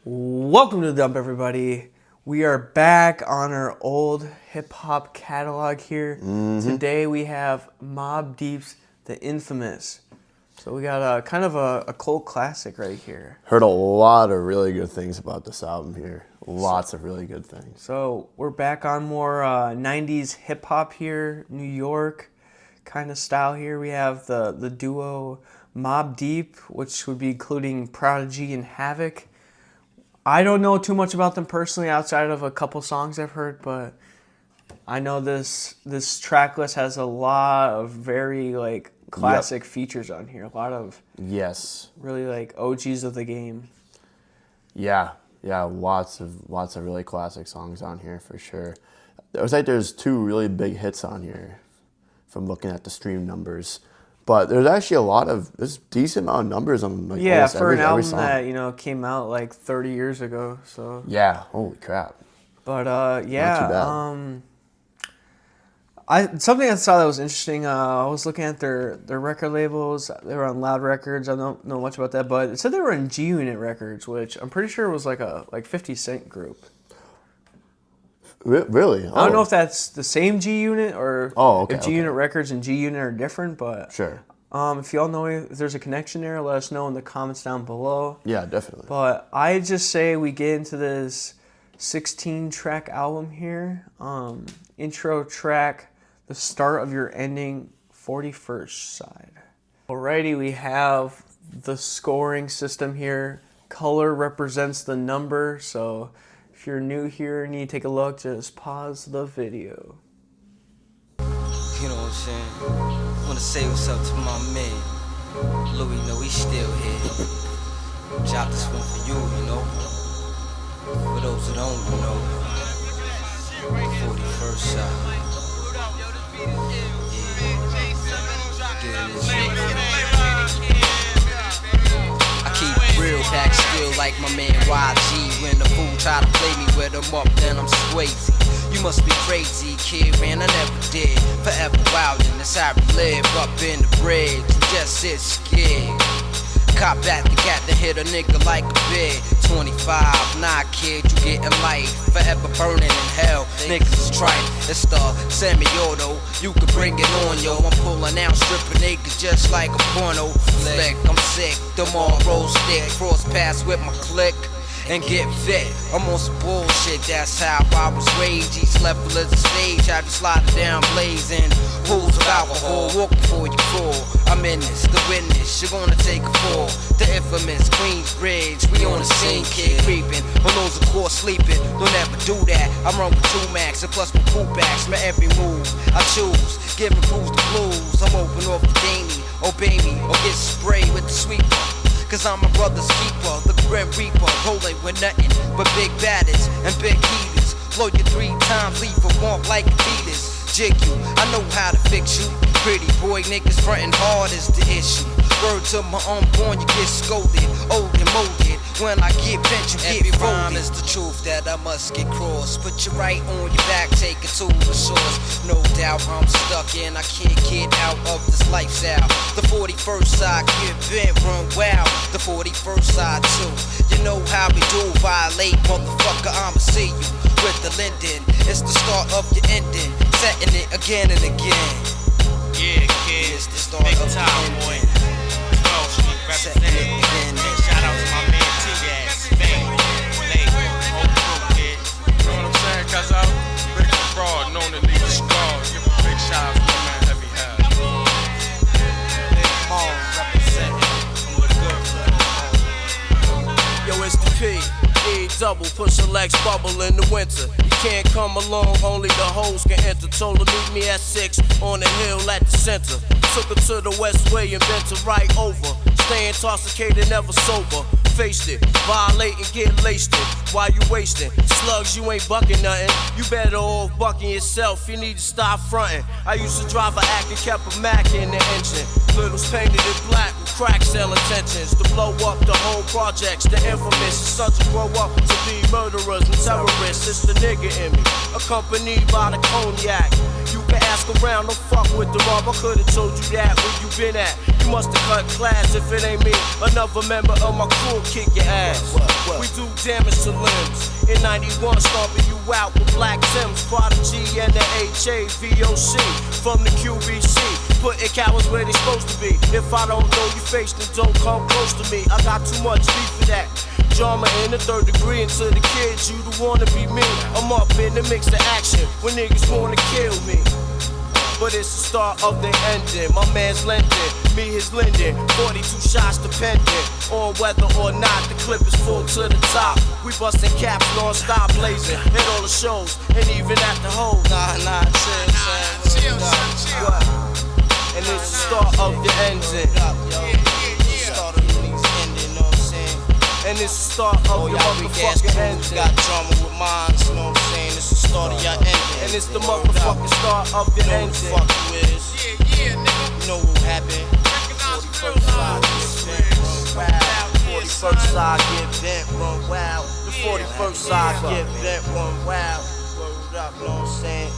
Welcome to the dump, everybody. We are back on our old hip-hop catalog here. Today we have Mobb Deep's The Infamous. So we got a kind of a cult classic right here. Heard a lot of really good things about this album here. Lots of really good things. So we're back on more 90s hip-hop here, New York kind of style here. We have the duo Mobb Deep, which would be including Prodigy and Havoc. I don't know too much about them personally outside of a couple songs I've heard, but I know this track list has a lot of very classic features on here. A lot of really OGs of the game. Yeah, lots of really classic songs on here for sure. It was like there's two really big hits on here from looking at the stream numbers. But there's actually there's a decent amount of numbers on almost for an album song. that came out 30 years ago. So yeah, holy crap. But not too bad. Something I saw that was interesting. I was looking at their record labels. They were on Loud Records. I don't know much about that, but it said they were in G Unit Records, which I'm pretty sure was like a 50 Cent group. Really? I don't know if that's the same G Unit or if G Unit Records and G Unit are different, but sure. If y'all know if there's a connection there, let us know in the comments down below. Yeah, definitely. But I just say we get into this 16-track album here. Intro track, The Start of Your Ending, 41st side. Alrighty, we have the scoring system here. Color represents the number, so if you're new here and you take a look, just pause the video. You know what I'm saying? I wanna say what's up to my man. Louis, know he's still here. Drop this one for you, you know. For those who don't know, 41st side. I keep real back still like my man YG. When the fool try to play me with him up, then I'm Swayze. You must be crazy, kid, man, I never did. Forever wildin', that's how we live up in the bridge. You just sit scared. Cop back the cat that hit a nigga like a bid. 25, nah kid, you getting light. Forever burning in hell, niggas is trife. It's the semi-auto, you can bring it on, yo. I'm pulling out, stripping niggas just like a porno flick. I'm sick, them all roll stick. Cross paths with my click and get fit. I'm on some bullshit, that's how I was raised. Each level is a stage, have you sliding down blazing. Pools of alcohol, walk before you fall. I'm in this, the witness, you're gonna take a fall. The infamous Queensbridge, we on the scene, kid creeping. On those of course sleeping, don't ever do that. I'm run with 2 max and plus my cool backs. My every move I choose, giving crews the blues. I'm open off the Damie, obey me, or get sprayed with the sweeper. Cause I'm my brother's keeper, the Grim Reaper, rolling with nothing but big badders and big heaters. Blow you 3 times, leave a wonk like Adidas. Jig you, I know how to fix you. Pretty boy niggas frontin' hard is the issue. Word to my unborn, you get scolded, old and molded. When I get bent, you get folded. Every rhyme is the truth that I must get crossed. Put you right on your back, take it to the source. No doubt I'm stuck and I can't get out of this lifestyle. The 41st side, get bent, run wild. The 41st side too. You know how we do, violate, motherfucker, I'ma see you with the Linden. It's the start of your ending, setting it again and again. Yeah, kid, it's the start big of time, the boy. ending. 12 Street representing. Shout out to my man T-Gas, Fame, Lake, whole crew, kid. You know what I'm saying, cuz I'm big fraud, known to leave a scar. Give a big shout out to my man Heavy Head. Big Mobb representing from the good Yo, it's the P. double, push a Lex bubble in the winter. You can't come along, only the hoes can enter. Told her meet me at 6 on the hill at the center. Took her to the West Way and bent her right over. Stay intoxicated, never sober. Faced it, violate and get laced it. Why you wasting? Slugs, you ain't bucking nothing. You better off bucking yourself, you need to stop fronting. I used to drive a Act and kept a Mac in the engine. Littles painted in black with crack sale intentions. To blow up the whole projects, the infamous. Sons to grow up to be murderers and terrorists. It's the nigga in me, accompanied by the cognac. You can ask around, don't fuck with the mob. I could've told you that, where you been at. You must have cut class if it ain't me. Another member of my crew kick your ass. We do damage to limbs. In 91, stomping you out with Black Timbs, Prodigy and the HAVOC from the QBC. Putting cowards where they supposed to be. If I don't know you face, then don't come close to me. I got too much beef for that. Drama in the 3rd degree, and to the kids, you the wanna be me. I'm up in the mix of action when niggas wanna kill me. But it's the start of the ending. My man's lending, me his lending. 42 shots depending on whether or not the clip is full to the top. We busting caps non-stop blazing at all the shows and even at the hole. Chill. And it's the start of the ending. And it's the start of your motherfucking ending. Got drama with minds, you know what I'm saying? It's the start of your ending. And it's the motherfucking start of your ending. Fuck you is. Yeah, nigga. You know what happened. 41st side get bent, run wild. The 41st side get bent, run wild. Word up, you know what I'm saying?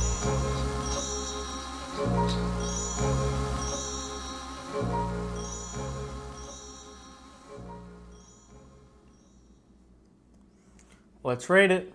Let's rate it.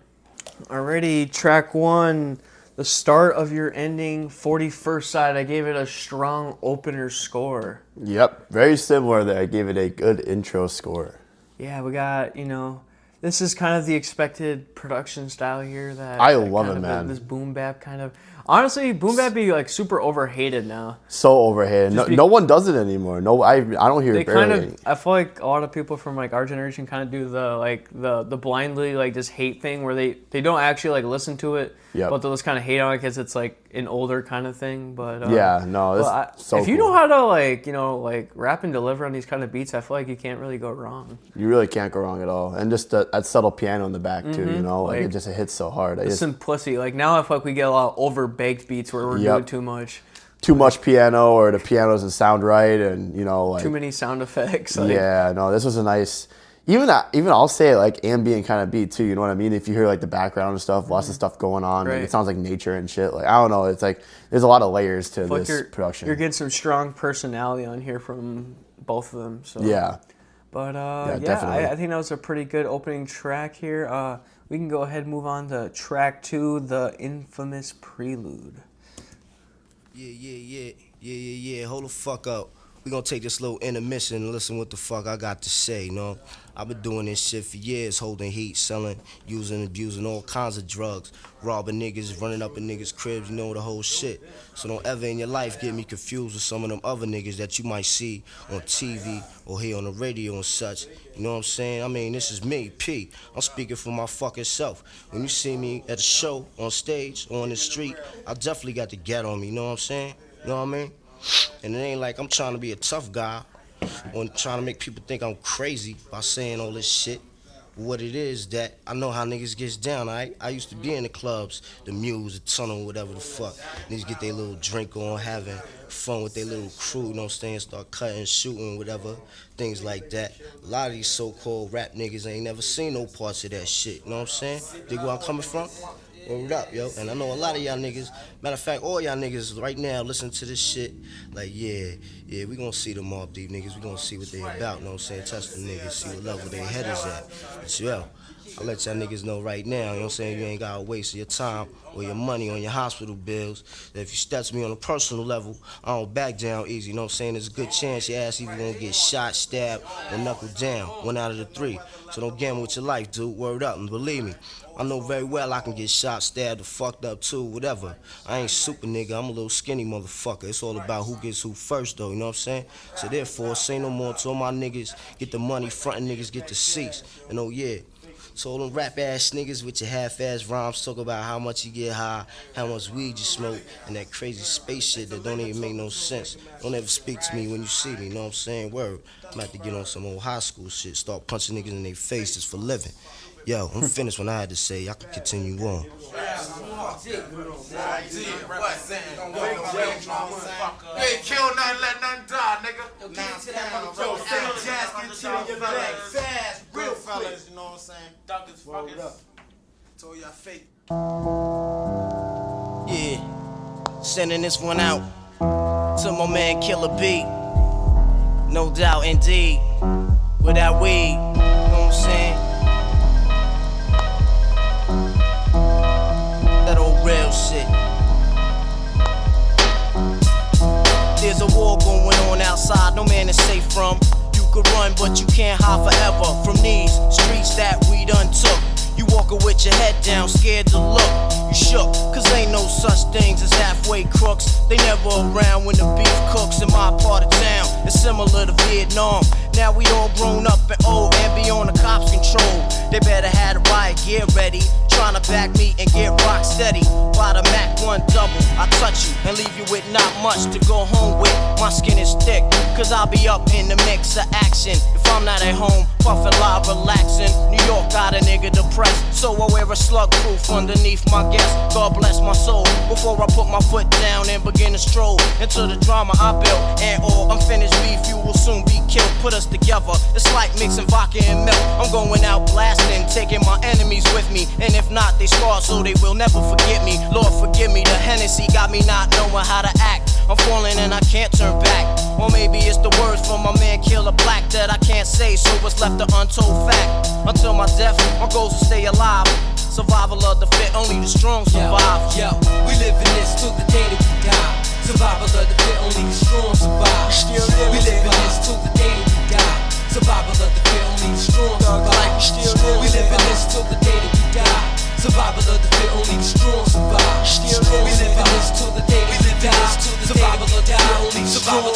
Already, track 1, the start of your ending, 41st side. I gave it a strong opener score. Yep, very similar there. I gave it a good intro score. Yeah, we got, you know, this is kind of the expected production style here. I love it, man. This boom bap kind of. Honestly, boom bap be like super overhated now. So overhated. No one does it anymore. No, I don't hear it barely. I feel like a lot of people from like our generation kind of do the blindly like just hate thing where they don't actually like listen to it, but they'll just kind of hate on it because it's like an older kind of thing. But yeah, no, it's so if you know how to like rap and deliver on these kind of beats, I feel like you can't really go wrong. You really can't go wrong at all, and just that subtle piano in the back too. You know, like it hits so hard. The simplicity. Like now, I feel like we get a lot of overbaked beats where we're doing too much. Too much piano, or the piano doesn't sound right, and you know, like too many sound effects. Yeah, no, this was a nice. Even I'll say it like ambient kind of beat too. You know what I mean? If you hear like the background and stuff, lots of stuff going on, like, it sounds like nature and shit. Like I don't know, it's like there's a lot of layers to this production. You're getting some strong personality on here from both of them. So yeah. But definitely. I think that was a pretty good opening track here. We can go ahead and move on to track 2, the infamous Prelude. Yeah. Hold the fuck up. We gonna take this little intermission and listen what the fuck I got to say, you know? I've been doing this shit for years, holding heat, selling, using, abusing all kinds of drugs, robbing niggas, running up in niggas' cribs, you know, the whole shit. So don't ever in your life get me confused with some of them other niggas that you might see on TV or hear on the radio and such. You know what I'm saying? I mean, this is me, P. I'm speaking for my fucking self. When you see me at a show, on stage, or on the street, I definitely got the get on me, you know what I'm saying? You know what I mean? And it ain't like I'm trying to be a tough guy or trying to make people think I'm crazy by saying all this shit. What it is that I know how niggas gets down, alright? I used to be in the clubs, the Muse, the Tunnel, whatever the fuck. Niggas get their little drink on, having fun with their little crew, you know what I'm saying? Start cutting, shooting, whatever, things like that. A lot of these so-called rap niggas ain't never seen no parts of that shit, you know what I'm saying? Dig where I'm coming from? Word up, yo. And I know a lot of y'all niggas, matter of fact, all y'all niggas right now listen to this shit, like, yeah, we gonna see the Mobb Deep niggas, we gonna see what they about, you know what I'm saying? Test the niggas, see what level their head is at. But yo, I'll let y'all niggas know right now, you know what I'm saying? You ain't gotta waste your time or your money on your hospital bills. That if you step to me on a personal level, I don't back down easy, you know what I'm saying? There's a good chance your ass either gonna get shot, stabbed, or knuckled down, 1 out of the 3. So don't gamble with your life, dude, word up, and believe me. I know very well I can get shot, stabbed, or fucked up too, whatever. I ain't super nigga, I'm a little skinny motherfucker. It's all about who gets who first though, you know what I'm saying? So therefore, say no more to all my niggas, get the money, frontin' niggas get the seats. And oh yeah, so all them rap ass niggas with your half ass rhymes talk about how much you get high, how much weed you smoke, and that crazy space shit that don't even make no sense. Don't ever speak to me when you see me, you know what I'm saying? Word, I'm about to get on some old high school shit, start punching niggas in their faces for living. Yo, I'm finished when I had to say. Y'all can continue on. Hey, kill nothing, let nothing die, nigga. Yo, say jazz, get you in your bag. Fast, real fellas, you know what I'm saying? Doctors fucking up. Told y'all fake. Yeah, sending this one out to my man Killer B. No doubt, indeed. With that weed, you know what I'm saying? from. You could run, but you can't hide forever from these streets that we done took. You walking with your head down, scared to look. You shook, cause ain't no such things as halfway crooks. They never around when the beef cooks in my part of town. It's similar to Vietnam. Now we all grown up and old and be on the cops' control. They better have the riot gear ready, trying to back me and get rock steady. By the Mac 1 double, I touch you and leave you with not much to go home with. My skin is thick, cause I'll be up in the mix of action. If I'm not at home, puffin' live, relaxing. New York got a nigga depressed, so I wear a slug proof underneath my guest. God bless my soul, before I put my foot down and begin to stroll into the drama I built. And all unfinished beef, you will soon be killed. Put us together, it's like mixing vodka and milk. I'm going out blasting, taking my enemies with me. And if not, they scarred so they will never forget me. Lord forgive me, the Hennessy got me not knowing how to act. I'm falling and I can't turn back. Or maybe it's the words from my man Killer Black that I can't say, so it's left an untold fact. Until my death, my goals to stay alive. Survival of the fit, only the strong survive. Yo, we live in this till the day that we die. Survival of the fit, only the strong survive. We live in this till the day that we die. Survival of the fit, only the strong survive. We live in this till the day that we die. Survival of the fit, only the strong survive. We live in this till the day that we die. Survival of the fit, only the strong.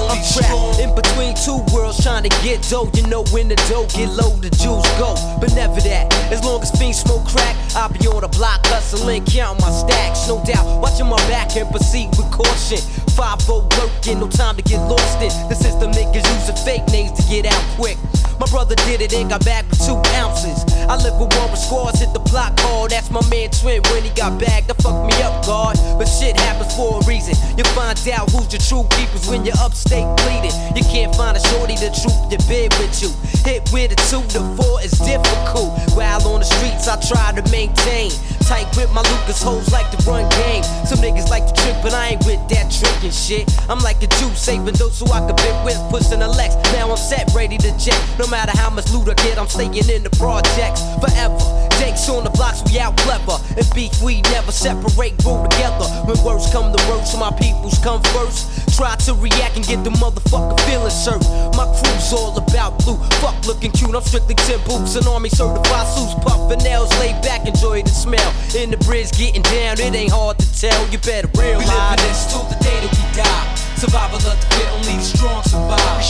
I'm trapped in between two worlds trying to get dough. You know when the dough get low, the jewels go. But never that. As long as fiends smoke crack, I'll be on the block hustling, counting my stacks. No doubt, watching my back and proceed with caution. 5-0 working, no time to get lost in. The system niggas using fake names to get out quick. My brother did it and got back with 2 ounces. I live with one with scores, hit the block hard. That's my man Twin when he got bagged. That fucked me up, God. But shit happens for a reason. You find out who's your true keepers when you're upstate bleeding. You can't find a shorty to troop your bed with you. Hit with a 2 to 4 is difficult. While on the streets, I try to maintain. Tight with my Lucas hoes like to run game. Some niggas like to trick, but I ain't with that trickin' shit. I'm like a Jew, saving those who I could bit with, pushing a Lex. Now I'm set, ready to jet. No matter how much loot I get, I'm staying in the projects forever. Jakes on the blocks, we out clever. And beef, we never separate, roll together. When words come to words, so my peoples come first. Try to react and get the motherfucker feeling served. My crew's all about blue, fuck looking cute. I'm strictly 10 boots and army certified suits, puffin' nails, laid back, enjoy the smell. In the bridge, getting down, it ain't hard to tell. You better realize. We live in this till the day that we die. Survival of the fit, only the strong survive.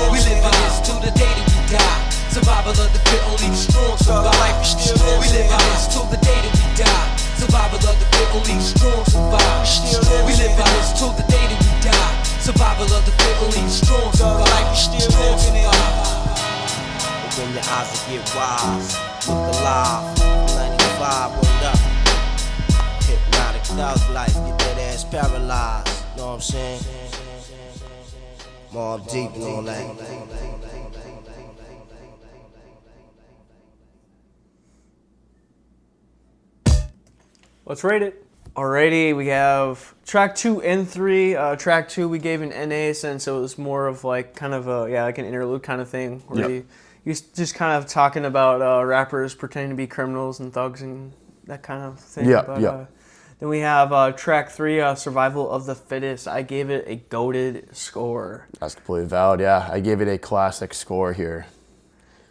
We live in this till the day that we die. Survival of the fit, only the strong survive. We live in this till the day that we die. Survival of the fit, only the strong survive. We live in this till the day that we die. Survival of the fit, only the strong survive. Open your eyes and get wise. Look alive. 95, rolled up. Hypnotic thug life, get that ass paralyzed. Know what I'm saying? Mobb Deep and all that. Let's rate it. Alrighty, we have track 2 and 3. Track 2 we gave an NA since it was more of like kind of a like an interlude kind of thing where you just kind of talking about rappers pretending to be criminals and thugs and that kind of thing. Then we have track 3, Survival of the Fittest. I gave it a goated score. That's completely valid. Yeah, I gave it a classic score here.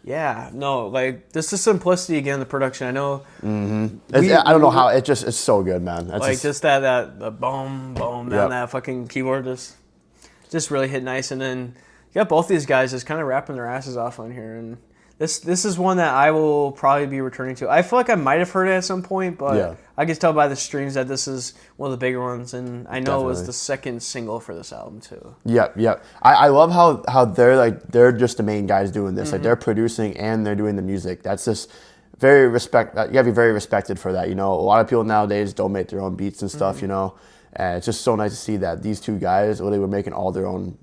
Yeah, no, like just the simplicity again, the production. I know. I don't know how it's so good, man. That's like just that the boom boom, man, that fucking keyboard just really hit nice. And then you got both these guys just kind of rapping their asses off on here. And this is one that I will probably be returning to. I feel like I might have heard it at some point, but I can tell by the streams that this is one of the bigger ones. And I know it was the second single for this album too. Yep. I love how they're just the main guys doing this. Like they're producing and they're doing the music. That's just very you gotta be very respected for that. You know, a lot of people nowadays don't make their own beats and stuff. You know, and it's just so nice to see that these two guys really were making all their own.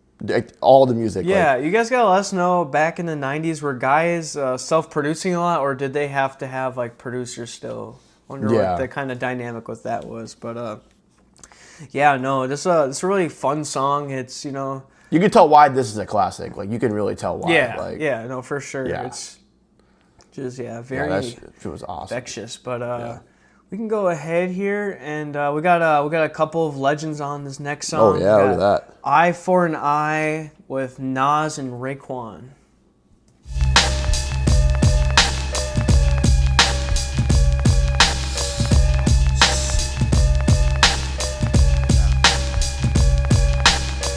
All the music. Yeah, you guys gotta let us know, back in the 90s, were guys self-producing a lot, or did they have to have like producers still? Wonder what the kind of dynamic with that was. But this is a really fun song. It's, you know, you can tell why this is a classic. Like you can really tell why. Yeah, no, for sure. Yeah. It's just very it was awesome. infectious. But we can go ahead here, and we got a couple of legends on this next song. Oh yeah, look at that. Eye for an Eye with Nas and Raekwon.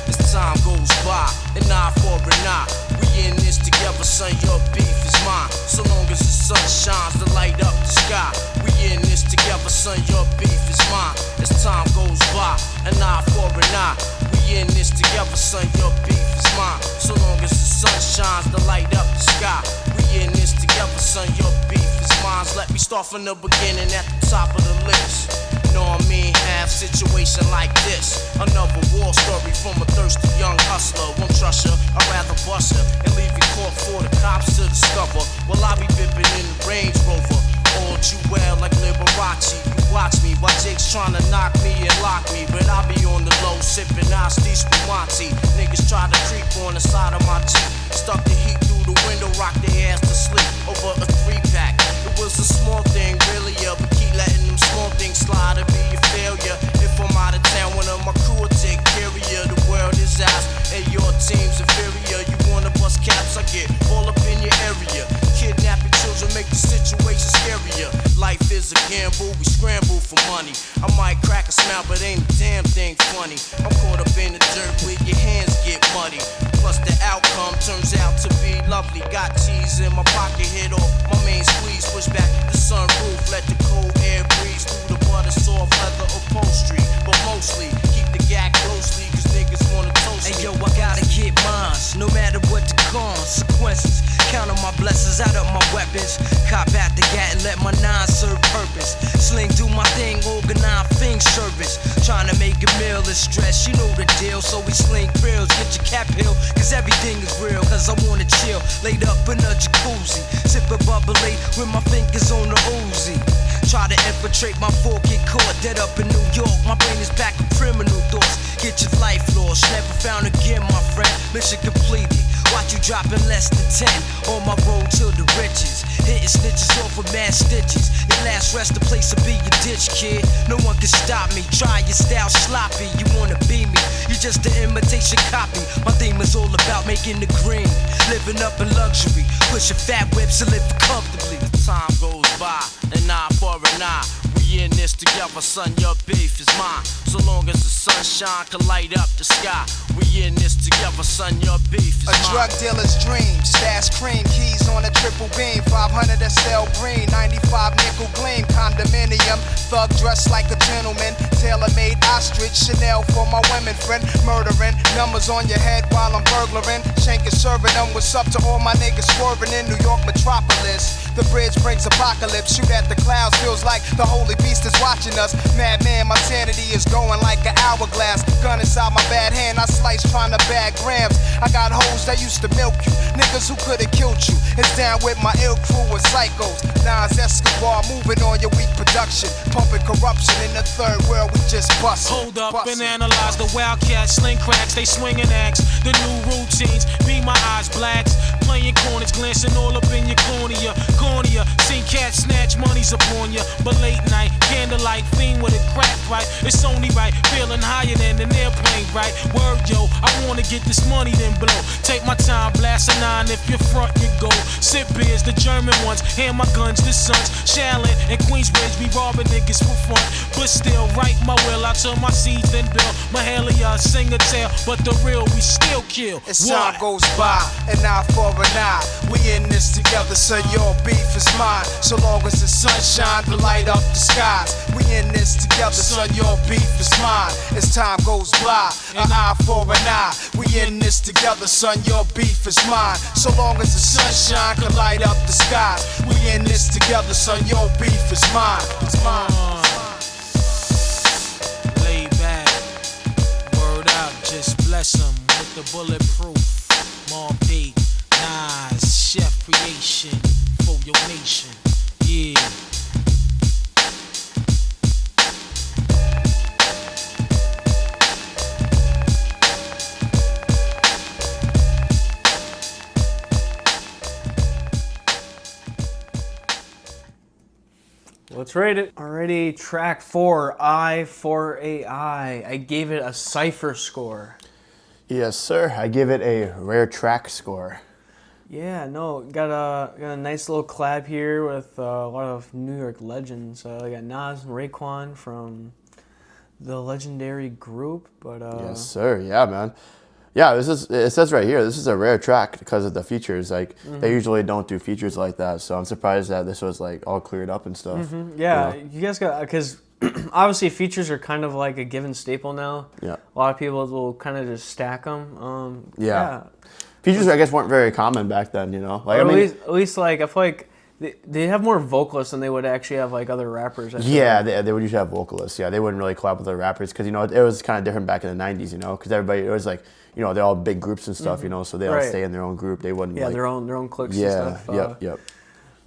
As time goes by, an eye for an eye. We in this together, son. Your beef is mine. So long as the sun shines to light up the sky. We in this together, son. Your beef is mine. As time goes by, an eye for an eye. We in this together, son. Your beef is mine. So long as the sun shines to light up the sky. We in this together, son. Your beef is mine. Let me start from the beginning at the top of the list. Know what I mean? Have situation like this. Another war story from a thirsty young hustler. Won't trust ya, I'd rather bust ya and leave you caught for the cops to discover. While I be bipping in the Range Rover. All too well like Liberace. You watch me while Jake's tryna knock me and lock me. But I be on the low sipping Asti Spumante. Niggas try to creep on the side of my Jeep. Stuck the heat through the window, rock their ass to sleep over a 3-pack. It was a small thing, really, yeah, but keep letting them small things slide to be a failure. If I'm out of town, one of my crew will take care of you. The world is ours, and your team's inferior. You wanna bust caps, I get all up in your area. Kidnapping children make the situation scarier. Life is a gamble, we scramble for money. I might crack a smile, but ain't a damn thing funny. I'm caught up in the dirt where your hands get muddy. Plus the outcome turns out to be lovely. Got cheese in my pocket, hit off my main squeeze. Push back the sunroof, let the cold air breeze through the butter soft leather upholstery. But mostly, keep the gag closely, cause niggas wanna toast me. Hey yo, I gotta get mines, no matter what the consequences. Count on my blessings, out of my weapons. Cop out the gat and let my nine serve purpose. Sling do my thing, organize thing service. Trying to make a meal is stress, you know the deal. So we sling grills, get your cap hill, cause everything is real. Cause I wanna chill, laid up in a jacuzzi. Sippin' bubbly with my fingers on the Uzi. Try to infiltrate my fork, get caught dead up in New York. My brain is back with criminal thoughts. Get your life lost, never found again, my friend. Mission completed. Watch you drop in less than 10 on my road to the riches. Hitting snitches off with mad stitches. Your last rest, the place to be your ditch, kid. No one can stop me. Try your style sloppy. You wanna be me? You just an imitation copy. My theme is all about making the green, living up in luxury, pushing fat whips and living comfortably. As time goes by, an eye for an eye. We in this together, son. Your beef is mine. So long as the sunshine can light up the sky. We in this together, son. Your beef is A mine. drug dealer's dream, stash cream, keys on a triple beam, 500 SL green, 95 nickel gleam, condominium, thug dressed like a gentleman, tailor-made ostrich, Chanel for my women friend, murdering, numbers on your head while I'm burglaring, shanking, serving them, what's up to all my niggas swerving in New York metropolis. The bridge brings apocalypse, shoot at the clouds, feels like the holy beast is watching us. Madman, my sanity is going like an hourglass, gun inside my bad hand, I slice trying to bag grams. I got hoes that used to milk you, niggas who could've killed you. It's down with my ill crew of psychos. Nas Escobar moving on your weak production, pumping corruption in the third world. We just bust. Hold up and analyze the wildcats, sling cracks, they swinging axe. The new routines, be my eyes blacks, playing corners, glancing all up in your cornea. Seen cats snatch monies upon ya, but late night, candlelight, fiend with a crack pipe. It's only right, feeling higher than an airplane, right? Word yo, I wanna get this money then blow. Take my time, blast a 9, if you're front you go. Sip beers, the German ones, hand my guns, the sons. Shaolin and Queensbridge be robbing niggas for fun, but still write my will, I turn my seeds then build. Mahalia, sing a tale, but the real we still kill. As time goes by, an eye for an eye. We in this together, so your beef is mine. So long as the sun shines to light up the skies. We in this together, so your beef is mine. As time goes by, an eye for an eye. We in this together, son, your beef is mine. So long as the sunshine can light up the skies. We in this together, son, your beef is mine. It's mine. Lay back, word out, just bless them with the bulletproof. Mobb Deep, Nas, chef creation for your nation, yeah. Let's rate it. Already track 4, I for AI. I gave it a cipher score. Yes, sir. I give it a rare track score. Yeah, no, got a nice little collab here with a lot of New York legends. We got Nas and Raekwon from the legendary group. But yes, sir. Yeah, man. Yeah, it says right here, this is a rare track because of the features. Like, they usually don't do features like that, so I'm surprised that this was, like, all cleared up and stuff. Yeah, you guys got, because obviously features are kind of like a given staple now. Yeah. A lot of people will kind of just stack them. Yeah. Features, I guess, weren't very common back then, you know? Like, at least, like, I feel like they have more vocalists than they would actually have, like, other rappers. Yeah, they would usually have vocalists. Yeah, they wouldn't really collab with other rappers because, you know, it was kind of different back in the 90s, you know? Because everybody, it was like, you know, they're all big groups and stuff, you know, so they all stay in their own group. They wouldn't, like, their own cliques and stuff. Yep.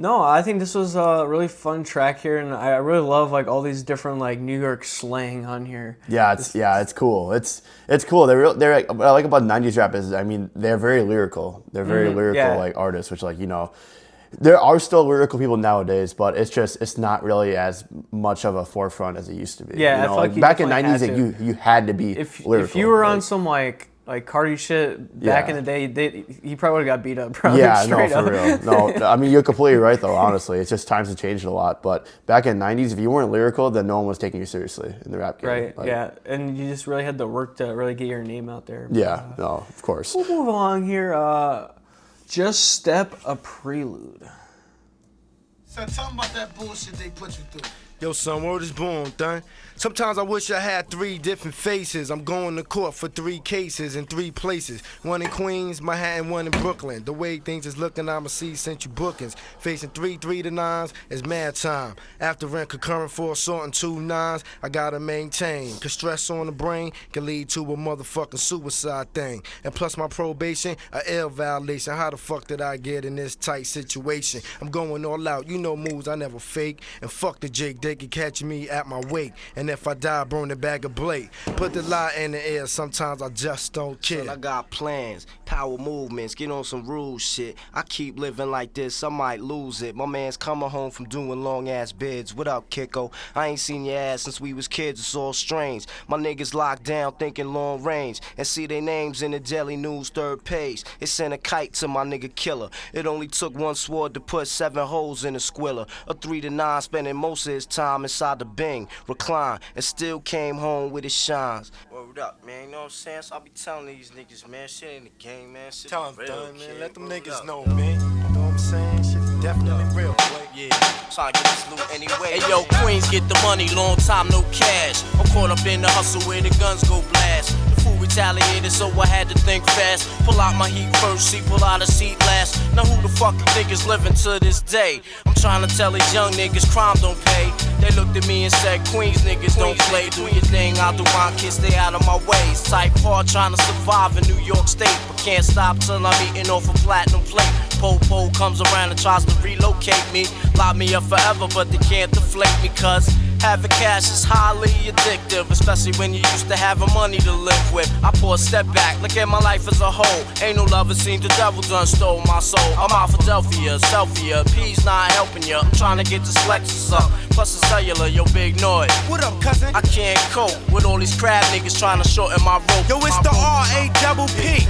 No, I think this was a really fun track here, and I really love, like, all these different, like, New York slang on here. Yeah, it's cool. It's cool. They're what I like about 90s rap is, I mean, they're very lyrical. They're very lyrical, like, artists, which, like, you know, there are still lyrical people nowadays, but it's not really as much of a forefront as it used to be. Yeah, you know? I feel like you back in definitely '90s, you had to be lyrical. If you were on some like Cardi shit back in the day, he probably would have got beat up. Probably, yeah, straight no, for up. real. No, I mean, you're completely right, though, honestly. It's just times have changed a lot. But back in '90s, if you weren't lyrical, then no one was taking you seriously in the rap game. Right, like, yeah. And you just really had to work to really get your name out there. Yeah, no, of course. We'll move along here. Just Step a Prelude. So tell me about that bullshit they put you through. Yo, son, word is born, done. Sometimes I wish I had 3 different faces. I'm going to court for 3 cases in 3 places. 1 in Queens, Manhattan, 1 in Brooklyn. The way things is looking, I'ma see century bookings. Facing 3 3-9s is mad time. After rent concurrent for assault and 2 9s, I gotta maintain. Cause stress on the brain can lead to a motherfucking suicide thing. And plus my probation, a L violation. How the fuck did I get in this tight situation? I'm going all out, you know moves I never fake. And fuck the Jake, they can catch me at my wake. And if I die, burn the bag of blade. Put the lie in the air, sometimes I just don't care. Son, I got plans, power movements, get on some rules shit. I keep living like this, I might lose it. My man's coming home from doing long ass bids. What up, Kiko? I ain't seen your ass since we was kids, it's all strange. My niggas locked down thinking long range. And see their names in the Daily News 3rd page. It sent a kite to my nigga Killer. It only took 1 sword to put 7 holes in a squiller. A 3 to 9 spending most of his time inside the Bing, recline, and still came home with his shines. Word up, man, you know what I'm saying? So I be telling these niggas, man, shit ain't the game, man. Shit Tell real, them, done, man. kid. Let them Word niggas up. know, man. You know what I'm saying? Shit's definitely real, boy. Yeah, trying to get this loot anyway. Hey yo, Queens get the money, long time no cash. I'm caught up in the hustle where the guns go blast. The fool retaliated, so I had to think fast. Pull out my heat first, see, pull out a seat last. Now who the fuck you think is living to this day? I'm trying to tell these young niggas crime don't pay. They looked at me and said, Queens niggas don't play. Do your thing, I'll do mine, kid, stay out of my ways. Type hard trying to survive in New York State, but can't stop till I'm eating off a platinum plate. Po-po comes around and tries to relocate me. Lock me up forever, but they can't deflate me, cause having cash is highly addictive, especially when you used to having money to live with. I pour a step back, look at my life as a whole. Ain't no love, it seems the devil done stole my soul. I'm out Philadelphia, selfie, P's not helping ya. I'm trying to get this Lexus up, plus a cellular, yo, big noise. What up, cousin? I can't cope with all these crab niggas trying to shorten my rope. Yo, it's the R-A-P-P-E-R-N-O-Y-D.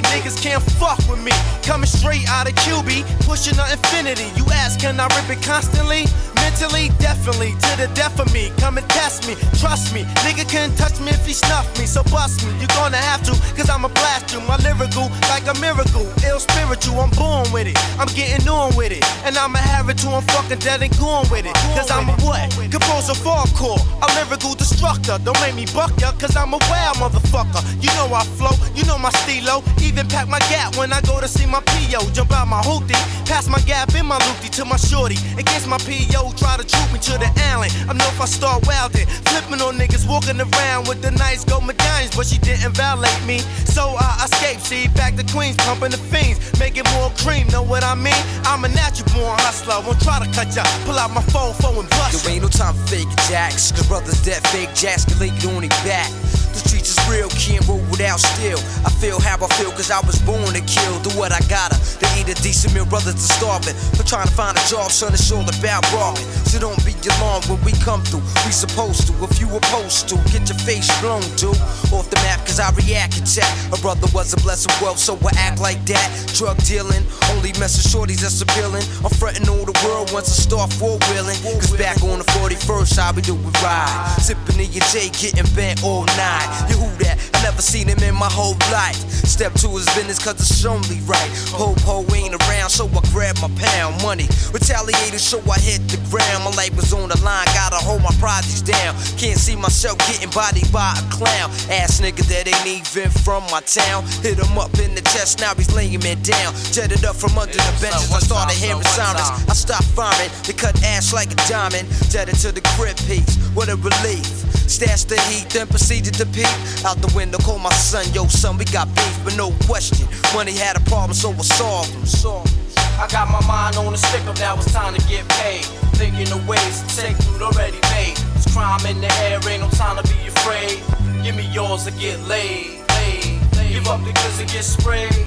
Niggas can't fuck with me. Coming straight out of QB, pushing the infinity. You ask, can I rip it constantly? Mentally, definitely, to the death of me. Come and test me, trust me. Nigga can't touch me if he snuff me, so bust me. You're gonna have to, cause I'ma blast you. My lyrical, like a miracle. Ill spiritual, I'm born with it. I'm getting on with it. And I'ma have it till I'm fucking dead and gone with it. Cause I'm a what? Composer hardcore, a lyrical destructor. Don't make me buck ya, cause I'm a wild motherfucker. You know I flow, you know my stilo. Even pack my gap when I go to see my P.O. Jump out my hoopty, pass my gap in my loopty to my shorty. Against my P.O. try to troop me to the island. I know if I start wildin', flipping on niggas walking around with the nice gold medallions, but she didn't violate me. So I escaped, see, back to Queens, pumping the fiends, making more cream, know what I mean? I'm a natural born hustler, won't try to cut ya, pull out my phone and bust There ain't no time for fake jacks, cause brothers that fake jacks can lay it on their back. The streets is real, can't roll without steel. I feel how I feel cause I was born to kill. Do what I gotta, to eat a decent meal, brothers to starving. I'm trying to find a job, son, it's all about robbing. So don't be alarmed when we come through. We supposed to, if you opposed to, get your face blown, dude. Off the map, cause I react and chat. A brother wasn't blessed with wealth, so I act like that. Drug dealing, only messing shorties that's appealing. I'm frontin' on the world once I start four-wheeling. Cause back on the 41st, how we do we ride. Sippin' in your J, getting bent all night. You who that? I never seen him in my whole life. Step to his business cause it's only right. Po ain't around, so I grab my pound money. Retaliated, so I hit the ground. My life was on the line, gotta hold my projects down. Can't see myself getting bodied by a clown. Ass nigga that ain't even from my town. Hit him up in the chest, now he's laying me down. Jetted up from under the benches, I started hearing sirens. I stopped firing, they cut ash like a diamond. Jetted to the crib piece, what a relief. Stashed the heat, then proceeded to peep. Out the window, call my son, yo son, we got beef, but no question. Money had a problem, so I solved him. I got my mind on a stick up, now it's time to get paid. Thinking of ways to take food already made. There's crime in the air, ain't no time to be afraid. Give me yours or get laid. Give up the goods and get sprayed.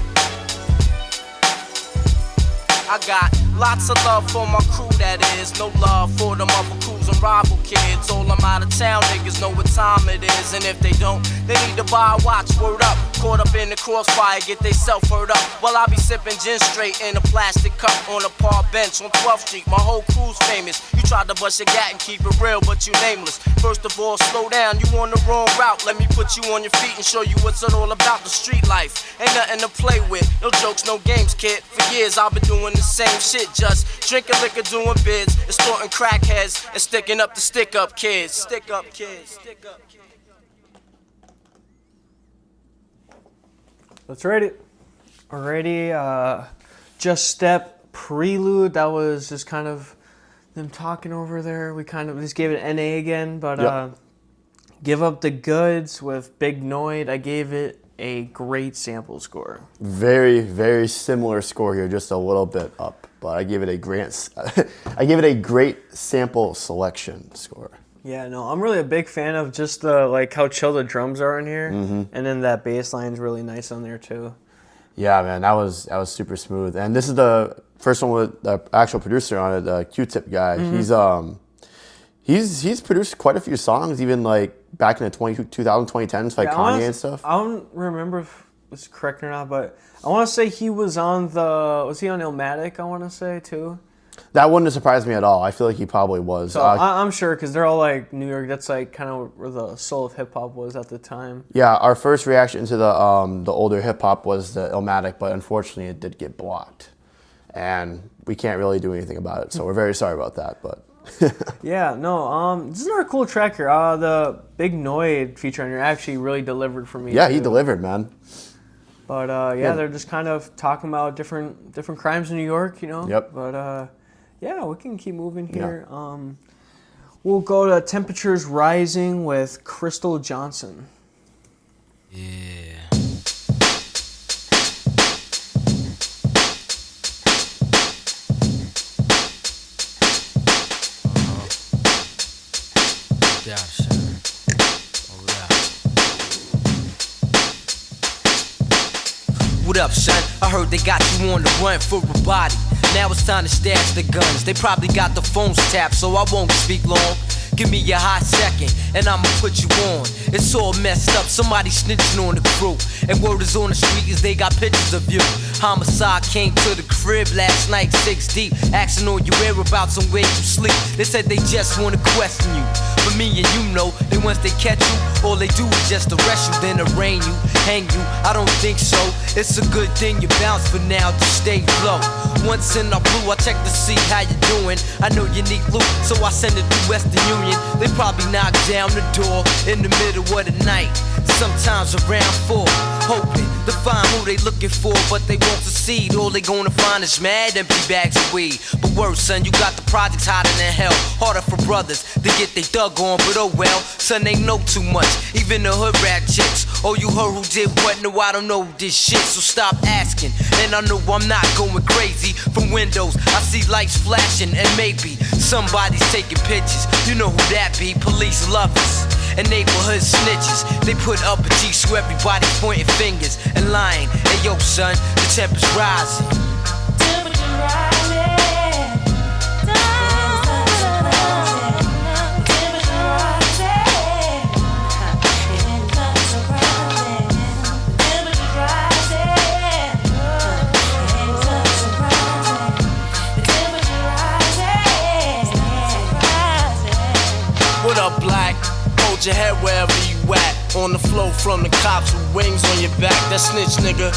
I got lots of love for my crew, that is. No love for them other crews and rival kids. All them out of town niggas know what time it is. And if they don't, they need to buy a watch, word up. Caught up in the crossfire, get they self hurt up. While I be sipping gin straight in a plastic cup on a park bench on 12th Street. My whole crew's famous. You tried to bust your gat and keep it real, but you nameless. First of all, slow down, you on the wrong route. Let me put you on your feet and show you what's it all about. The street life ain't nothing to play with. No jokes, no games, kid. For years I've been doing the same shit, just drinking liquor, doing bids, extorting crackheads, and sticking up the stick-up kids. Stick-up kids. Stick-up kids. Let's rate it. Alrighty, Just Step, Prelude. That was just kind of them talking over there. We kind of just gave it an NA again, but Give Up the Goods with Big Noid. I gave it a great sample score. Very, very similar score here, just a little bit up. But I give it a great sample selection score. Yeah, no, I'm really a big fan of just the like how chill the drums are in here, and then that bass line's really nice on there too. Yeah, man, that was super smooth. And this is the first one with the actual producer on it, the Q-Tip guy. He's produced quite a few songs, even like back in the 2010s, like Kanye and stuff. I don't remember if it's correct or not, but I want to say he was on was he on Illmatic, I want to say too? That wouldn't surprise me at all. I feel like he probably was. So I'm sure, because they're all like New York. That's like kind of where the soul of hip hop was at the time. Yeah, our first reaction to the older hip hop was the Illmatic, but unfortunately it did get blocked, and we can't really do anything about it. So we're very sorry about that. But yeah, no. This is another cool track here. The Big Noid feature on here actually really delivered for me. Yeah, too. he delivered, man. But yeah, they're just kind of talking about different crimes in New York, you know. Yep. But yeah, we can keep moving here. Yeah. We'll go to Temperatures Rising with Crystal Johnson. Yeah. What up, son? I heard they got you on the run for a body. Now it's time to stash the guns. They probably got the phones tapped, so I won't speak long. Give me a hot second, and I'ma put you on. It's all messed up, somebody snitching on the crew. And word is on the street is they got pictures of you. Homicide came to the crib last night, 6 deep. Asking all your whereabouts and where you sleep. They said they just wanna question you. But me and you know, that once they catch you, all they do is just arrest you, then arraign you, hang you. I don't think so. It's a good thing you bounce for now, just stay low. Once in our blue, I check to see how you doing. I know you need loot, so I send it through Western Union. They probably knock down the door in the middle of the night, sometimes around 4, hoping to find who they looking for, but they won't succeed. All they gonna find is mad empty bags of weed. But worse, son, you got the projects hotter than hell. Harder for brothers to get they thug on, but oh well, son, they know too much. Even the hood rat chicks. Oh, you heard who did what? No, I don't know this shit, so stop asking. And I know I'm not going crazy. From windows, I see lights flashing, and maybe somebody's taking pictures. You know who that be? Police lovers and neighborhood snitches. They put up a G so everybody's pointing fingers and lying. Hey yo, son, the temperature's rising. Temperature rising. hold your head wherever you at. On the flow from the cops with wings on your back. That snitch nigga.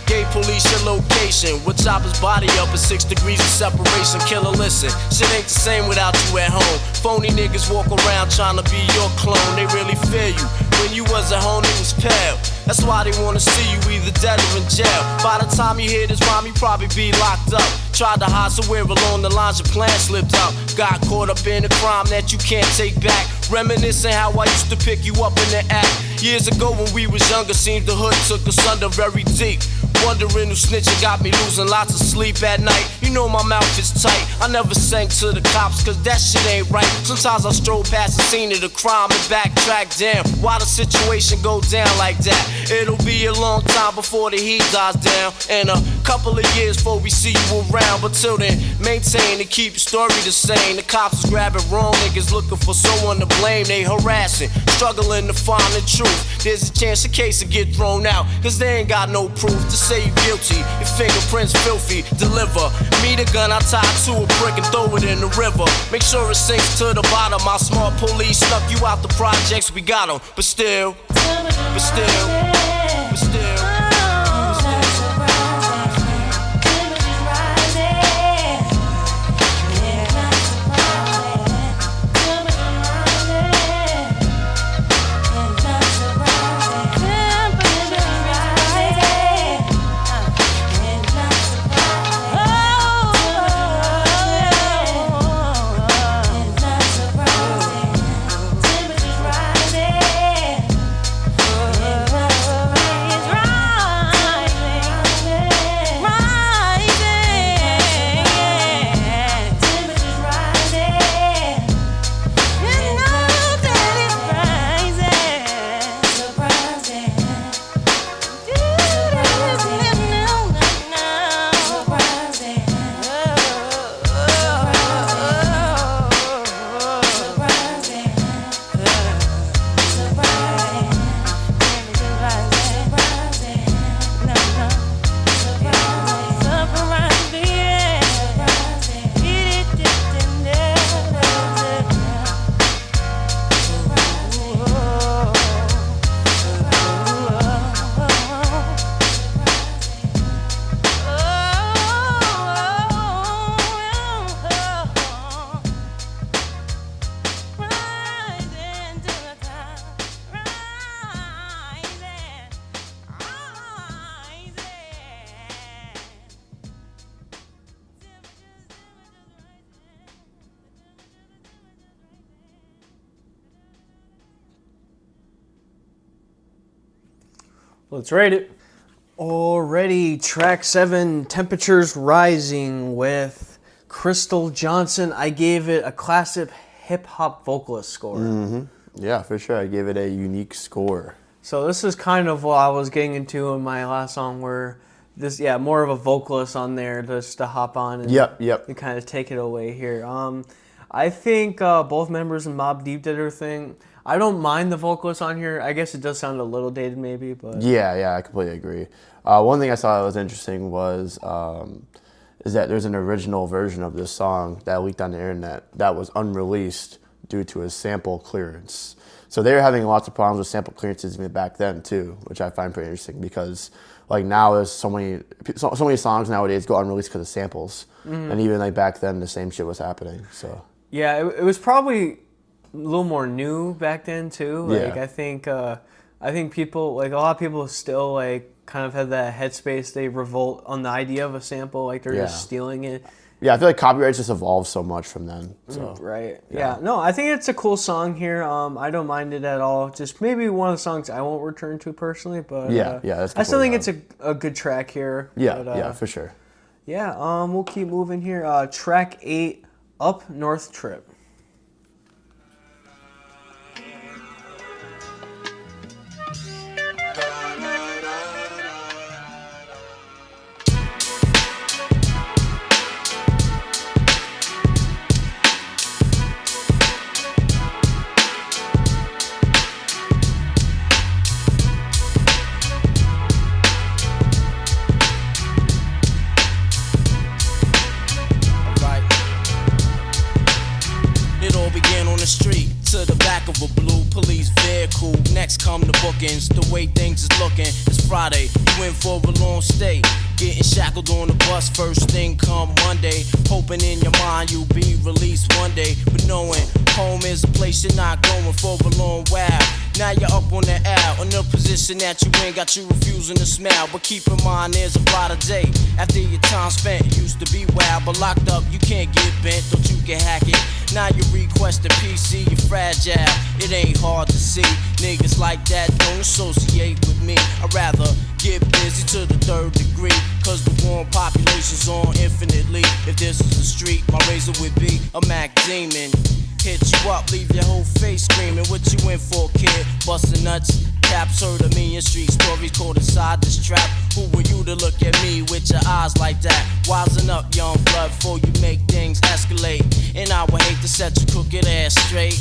Gave police your location. We'll chop his body up at 6 degrees of separation. Killer, listen, shit ain't the same without you at home. Phony niggas walk around trying to be your clone. They really fear you. When you was at home, it was pale. That's why they wanna see you either dead or in jail. By the time you hear this rhyme, you probably be locked up. Tried to hide somewhere along the lines, your plan slipped out. Got caught up in a crime that you can't take back. Reminiscing how I used to pick you up in the act. Years ago when we was younger, seemed the hood took us under very deep. Wondering who snitching got me losing lots of sleep at night. You know my mouth is tight. I never sang to the cops cause that shit ain't right. Sometimes I stroll past the scene of the crime and backtrack. Damn, why the situation go down like that? It'll be a long time before the heat dies down, and a couple of years before we see you around. But till then, maintain and keep your story the same. The cops is grabbing wrong niggas looking for someone to blame. They harassing, struggling to find the truth. There's a chance the case will get thrown out cause they ain't got no proof to say you guilty. Your fingerprints filthy. Deliver me the gun I tied to a brick and throw it in the river. Make sure it sinks to the bottom. My smart police snuck you out the projects. We got them, but still. Let's rate it. Already, track 7, Temperatures Rising with Crystal Johnson. I gave it a classic hip-hop vocalist score. Mm-hmm. Yeah, for sure. I gave it a unique score. So this is kind of what I was getting into in my last song, where this, more of a vocalist on there just to hop on and and kind of take it away here. I think both members of Mobb Deep did their thing. I don't mind the vocalist on here. I guess it does sound a little dated maybe, but... Yeah, I completely agree. One thing I saw that was interesting was is that there's an original version of this song that leaked on the internet that was unreleased due to a sample clearance. So they were having lots of problems with sample clearances even back then too, which I find pretty interesting because like now there's so many songs nowadays go unreleased because of samples, and even like back then the same shit was happening. So yeah, it was probably a little more new back then too. Like I think people, like a lot of people still like kind of have that headspace. They revolt on the idea of a sample, like they're just stealing it. Yeah, I feel like copyrights just evolved so much from then. So. Right. Yeah. No, I think it's a cool song here. I don't mind it at all. Just maybe one of the songs I won't return to personally, but that's I still think it's a good track here. Yeah, but, for sure. Yeah. We'll keep moving here. Track 8, Up North Trip. of a blue police vehicle. Next come the bookings, the way things is looking. It's Friday, you in for a long stay. Getting shackled on the bus, first thing come Monday. Hoping in your mind you'll be released one day. But knowing home is a place you're not going for a long while. Now you're up on the aisle, in the position that you in, got you refusing to smile. But keep in mind there's a brighter day. After your time spent, it used to be wild, but locked up you can't get bent, don't you can hack it. Now you request a PC, you're fragile. It ain't hard to see, niggas like that don't associate with me. I'd rather get busy to the third degree, cause the warm population's on infinitely. If this is the street, my razor would be a Mac Demon. Hit you up, leave your whole face screaming. What you in for, kid? Bustin' nuts. Caps heard a million street stories caught inside this trap. Who were you to look at me with your eyes like that? Wisen up, young blood, before you make things escalate. And I would hate to set your crooked ass straight.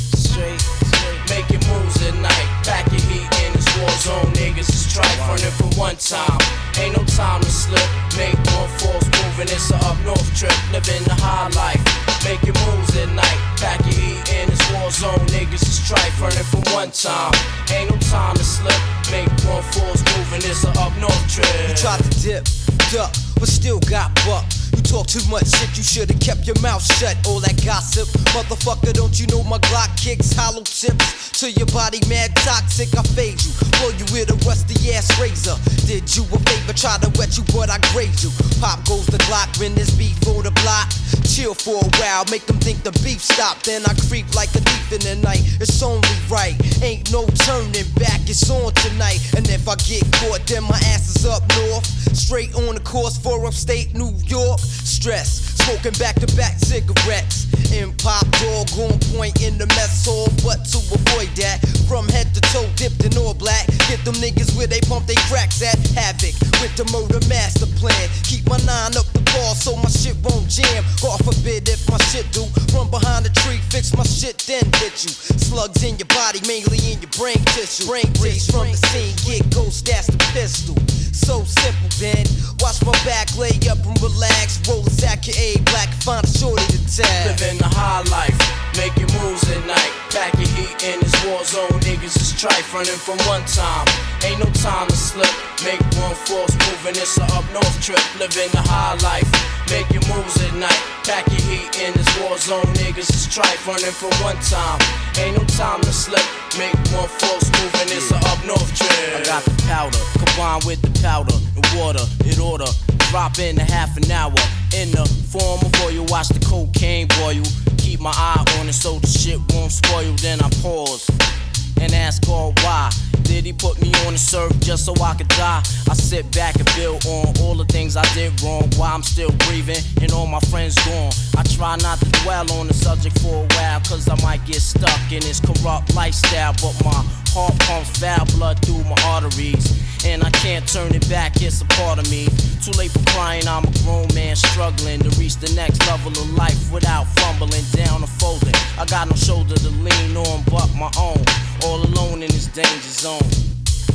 Making moves at night. Pack your heat in this war zone. Niggas is trife, running for one time. Ain't no time to slip. Make one false move and it's a up north trip. Living the high life. Making moves at night. Pack your heat in this war zone. Niggas is trife, running for one time. Ain't no time to slip. Make one false move and it's a up north trip. You tried to dip, duck, but still got bucked. You talk too much shit, you should've kept your mouth shut. All that gossip, motherfucker, don't you know my Glock kicks hollow tips to your body, mad toxic. I fade you, blow you with a rusty ass razor. Did you a favor, try to wet you, but I grade you. Pop goes the Glock when there's beef on the block. Chill for a while, make them think the beef stopped. Then I creep like a thief in the night. It's only right, ain't no turning back. It's on tonight, and if I get caught, then my ass is up north. Straight on the course for upstate New York. Stress, smoking back-to-back cigarettes. In pop dog on point in the mess hall, but to avoid that, from head to toe dipped in all black. Get them niggas where they pump they cracks at. Havoc with the murder master plan. Keep my 9 up the ball so my shit won't jam. God forbid if my shit do. Run behind the tree, fix my shit, then hit you. Slugs in your body, mainly in your brain tissue. Brain race from the scene, get ghost, that's the pistol. So simple then, watch my back, lay up and relax. Roll a sack of A black, find a shorty to tag. Living the high life, making moves at night. Pack your heat in this war zone, niggas is trife, running from one time. Ain't no time to slip, make one false move and it's a up north trip. Living the high life, making moves at night. Pack your heat in this war zone, niggas is trife, running from one time. Ain't no time to slip, make one false move and it's a up north trip. I got the powder, combined with the powder and water, it order. Drop in a half an hour in the form of oil. Watch the cocaine boil. Keep my eye on it so the shit won't spoil. Then I pause and ask God why. Did he put me on the surf just so I could die? I sit back and build on all the things I did wrong. Why I'm still breathing and all my friends gone. I try not to dwell on the subject for a while, cause I might get stuck in this corrupt lifestyle. But my heart pumps foul blood through my arteries, and I can't turn it back, it's a part of me. Too late for crying, I'm a grown man struggling to reach the next level of life without fumbling down or folding. I got no shoulder to lean on but my own, all alone in this danger zone.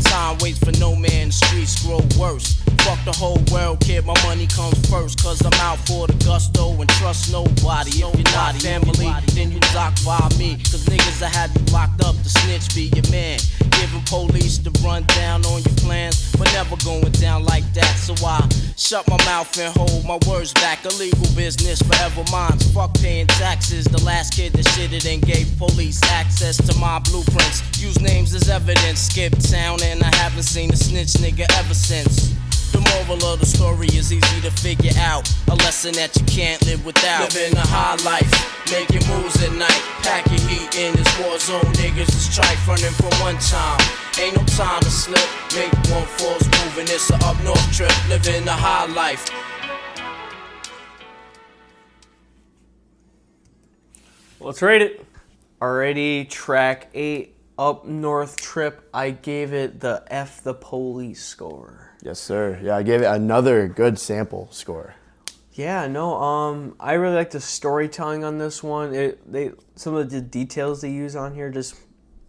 Time waits for no man, the streets grow worse. Fuck the whole world, kid, my money comes first. Cause I'm out for the gusto and trust nobody. If you're not family, then you dock by me. Cause niggas that have you locked up, the snitch be your man. Giving police the rundown on your plans, but never going down like that. So I shut my mouth and hold my words back. Illegal business, forever mine. Fuck paying taxes. The last kid that shitted and gave police access to my blueprints. Use names as evidence. Skip town and I haven't seen a snitch nigga ever since. The moral of the story is easy to figure out. A lesson that you can't live without. Living a high life, making moves at night. Pack your heat in this war zone. Niggas is trife, running for one time. Ain't no time to slip. Make one false move and it's a up north trip. Living a high life. Let's rate it. Already track 8, up north trip. I gave it the F the police score. Yes, sir. Yeah, I gave it another good sample score. Yeah, no, I really like the storytelling on this one. Some of the details they use on here just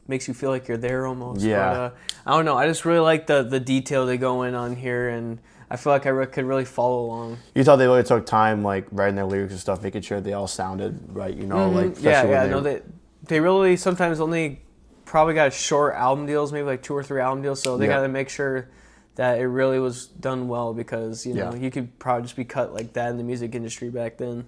makes you feel like you're there almost. Yeah. But, I don't know. I just really like the detail they go in on here, and I feel like I could really follow along. You thought they really took time, like writing their lyrics and stuff, making sure they all sounded right. You know, like yeah. No, they really sometimes only probably got short album deals, maybe like 2 or 3 album deals. So they got to make sure that it really was done well, because you know you could probably just be cut like that in the music industry back then.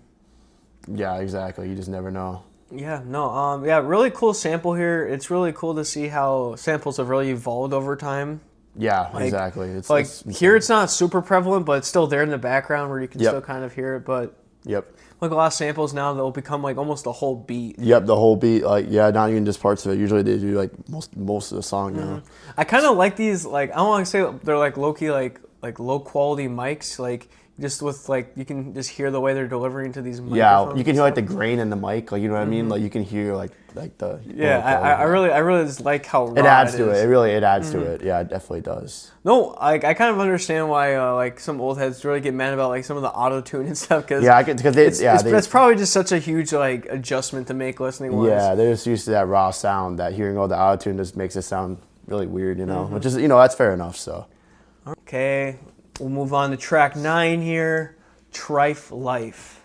Yeah, exactly. You just never know. Yeah, no, yeah, really cool sample here. It's really cool to see how samples have really evolved over time. Yeah, Like, exactly. It's like it's here, it's not super prevalent, but it's still there in the background where you can still kind of hear it. But like a lot of samples now, they'll become like almost the whole beat. Yep, the whole beat. Like, yeah, not even just parts of it. Usually they do like most of the song now. I kind of like these. Like, I don't want to say they're like low key, like low quality mics. Like, just with like you can just hear the way they're delivering to these microphones. Yeah, you can hear like the grain in the mic. Like, you know what I mean? Like, you can hear like the. Yeah, I really just like how raw it adds to is. it. It really adds to it. Yeah, it definitely does. No, I kind of understand why like some old heads really get mad about like some of the auto tune and stuff, because it's probably just such a huge like adjustment to make listening wise. Yeah, they're just used to that raw sound. That hearing all the auto tune just makes it sound really weird, you know. Which is, you know, that's fair enough. So. Okay, we'll move on to track 9 here, TRIFE Life.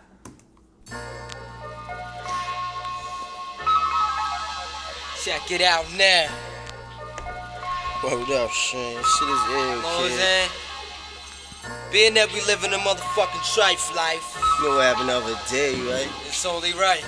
Check it out now. Word up, Shane. Shit is ill, kid. Being that we live in a motherfucking TRIFE life, You know what happened the other day, right? it's only right.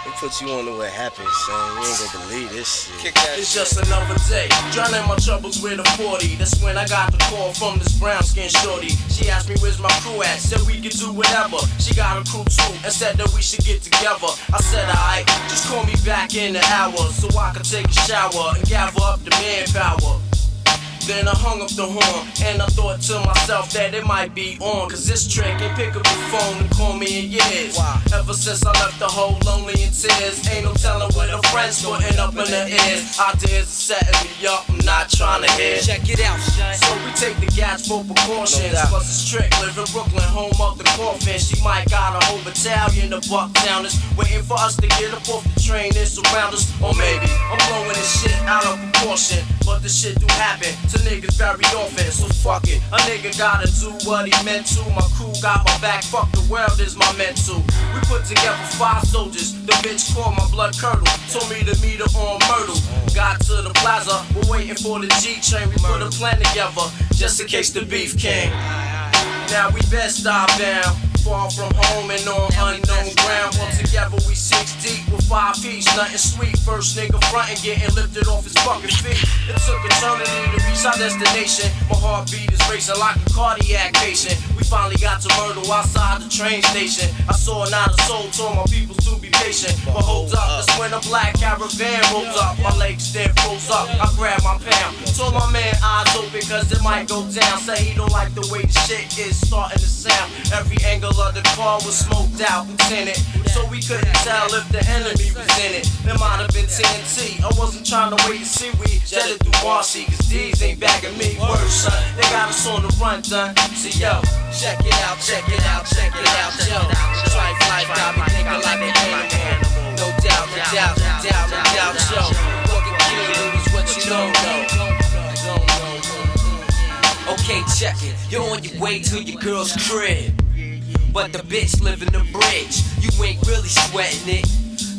They put you on to what happened, son. You ain't gonna believe this shit. Kick that It's shit. just another day, drowning my troubles with a 40. That's when I got the call from this brown skin shorty. She asked me where's my crew at, said we could do whatever. She got a crew too, and said that we should get together. I said alright, just call me back in an hour, so I could take a shower and gather up the manpower. Then I hung up the horn, and I thought to myself that it might be on, cause this trick ain't pick up the phone and call me in years. Ever since I left the hole lonely in tears, ain't no telling what the friends putting up in the ears. Ideas are setting me up, I'm not trying to hear. Check it out, son. So we take the gas for precautions. Plus it's trick, live in Brooklyn, home of the coffin. She might got a whole battalion of bucktowners waiting for us to get up off the train and surround us. Or maybe I'm blowing this shit out of proportion, but this shit do happen to niggas very often. So fuck it, a nigga gotta do what he meant to. My crew got my back, fuck the world is my mental. We put together 5 soldiers, the bitch called my blood curdle, told me to meet her on Myrtle. Got to the plaza, we're waiting for the G train. We put a plan together, just in case the beef came. Now we best dive down, far from home and on unknown ground. All together we 6 deep with 5 feet, nothing sweet. First nigga frontin', getting lifted off his fucking feet. It took eternity to reach our destination. My heartbeat is racing like a cardiac patient. We finally got to Myrtle outside the train station. I saw not a soul, told my people to be patient. But hold up, that's when a black caravan rolls up. My legs then froze up, I grabbed my pound. Told my man eyes open cause it might go down. Say he don't like the way the shit is starting to sound. Every angle of the car was smoked out and tinted, so we couldn't tell if the enemy was in it. There might have been TNT, I wasn't trying to wait to see. We jetted through Marcy, cause these ain't bagging me. Word, son, they got us on the run, done. See, yo, Check it out, check it out, check it out, yo. TRIFE life got me thinking like an animal. No doubt, no doubt, no doubt, no doubt, yo. What can kill you is what you don't know. Okay, check it. You're on your way to your girl's crib, but the bitch live in the bridge. You ain't really sweating it,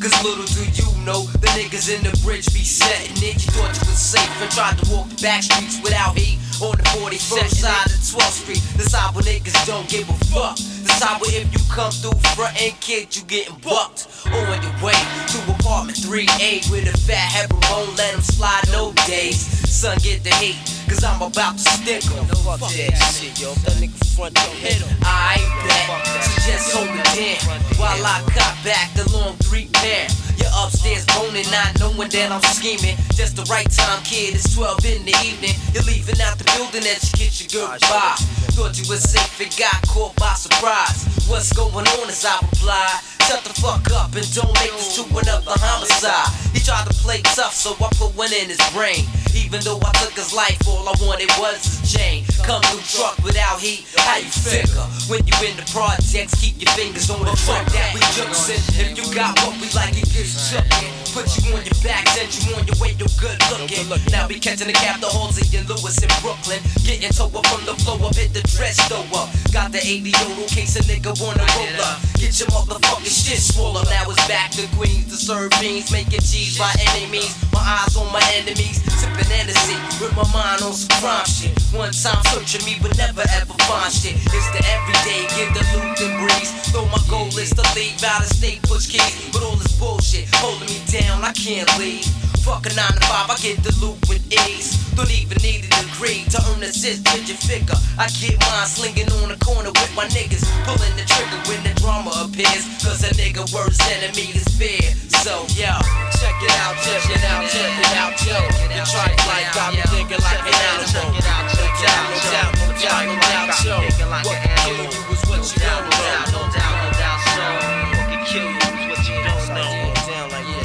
cause little do you know, the niggas in the bridge be setting it. You thought you was safe and tried to walk the back streets without heat. On the 41st side of 12th Street, the side where niggas don't give a fuck. The side where if you come through frontin', kid, you getting bucked. On your way to apartment 3A with a fat heifer, won't let him slide no days. Son, get the heat, cause I'm about to stick him. Fuck that shit, yo. If that nigga front, don't hit him. I ain't bet, so just hold it in while I cut back the long 3-pair. You're upstairs boning, not knowing that I'm scheming. Just the right time, kid, it's 12 in the evening. You're leaving out the building as you kiss your goodbye. Thought you was safe and got caught by surprise. What's going on as I reply? Shut the fuck up and don't make this to another homicide. He tried to play tough, so I put one in his brain. Even though I took his life, all I wanted was his chain. Come through truck without heat, how you figure? When you in the projects, keep your fingers on the truck that we juxin'. If you got what we like, it gets chuckin'. Put you on your back, send you on your way, you're good looking. Now we catching the cap, the Halsey and Lewis in Brooklyn. Getting towed up from the flow up, hit the dress though up. Got the 80 euro case a nigga wanna roll up. Get your motherfucking shit swollen. Now it's back to Queens to serve beans, making cheese by any means. My eyes on my enemies, sipping Hennessy with my mind on some crime shit. One time searching me, but never ever find shit. It's the everyday, get the loot and breeze. Though my goal is to leave out of state, push keys, but all this bullshit holding me down, I can't leave. Fuck a 9 to 5, I get the loot with ease. Don't even need a degree to earn a six-digit figure. I get mine slinging on the corner with my niggas, pulling the trigger when the drama appears. Cause a nigga worst enemy is fear. So yo, check it out, check it out, check it out, yo. The trife life got me thinking like an animal. No doubt, no doubt, no doubt, no doubt, yo. What can kill you is what you don't know. No doubt, no doubt, so what can kill you is what you don't know. Down like that.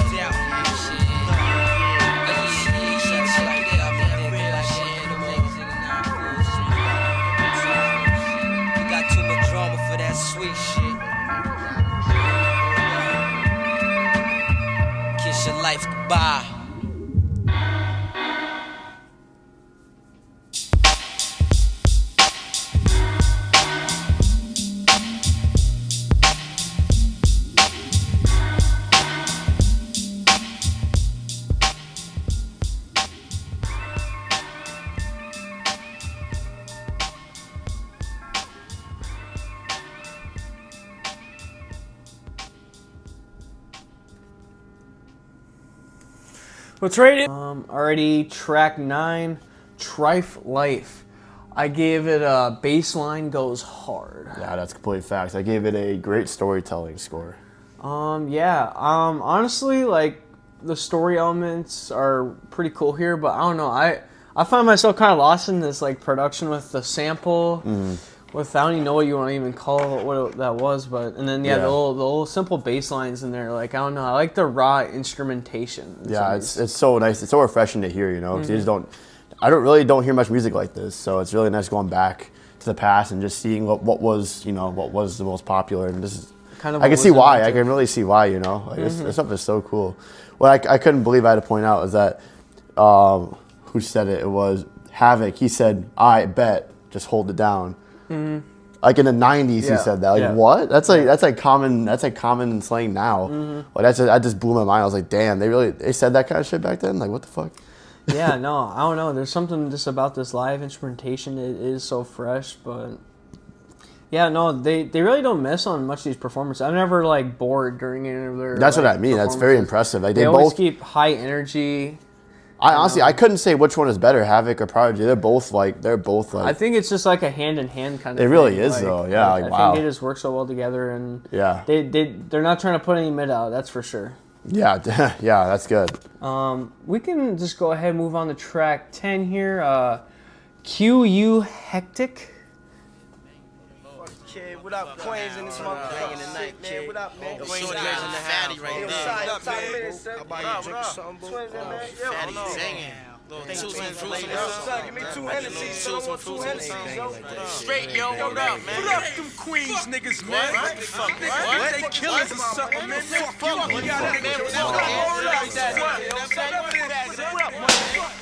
Sweet shit. Kiss your life goodbye. What's rated? Already track 9, Trife Life. I gave it a baseline goes hard. Yeah, that's complete facts. I gave it a great storytelling score. Honestly, like, the story elements are pretty cool here, but I don't know. I find myself kind of lost in this, like, production with the sample. With, I don't even know what you want to even call what that was, but, and then, the little simple bass lines in there, like, I don't know, I like the raw instrumentation. Yeah, it's so nice, it's so refreshing to hear, you know, because you just don't hear much music like this, so it's really nice going back to the past and just seeing what was the most popular, and this is, kind of I can see why, I can really see why, you know, like, this stuff is so cool. What I couldn't believe I had to point out is that, who said it? It was Havoc. He said, "I bet, just hold it down." Like in the 90s, he said that. Like what? That's like common slang now. Like that just blew my mind. I was like, damn, they said that kind of shit back then. Like what the fuck? Yeah, no, I don't know. There's something just about this live instrumentation. It is so fresh, but yeah, no, they really don't miss on much of these performances. I'm never like bored during any of their. That's what I mean. That's very impressive. Like they always keep high energy. I couldn't say which one is better, Havoc or Prodigy. They're both like. I think it's just like a hand-in-hand kind of thing. It really is, like, though. Yeah, I think they just work so well together, and they're not trying to put any mid out. That's for sure. Yeah, yeah, that's good. We can just go ahead and move on to track 10 here. QU Hectic. Kid, what up, Queens in this motherfucking tonight, man? What up, man? Queens in the house right there. I'll buy you a drink or something, bro. Fatty singing. Little Give me 2 Hennessy's, so I want 2 Hennessy's, yo. Straight, yo, what up, man? What up, them Queens niggas, man? What? They killers or something, man?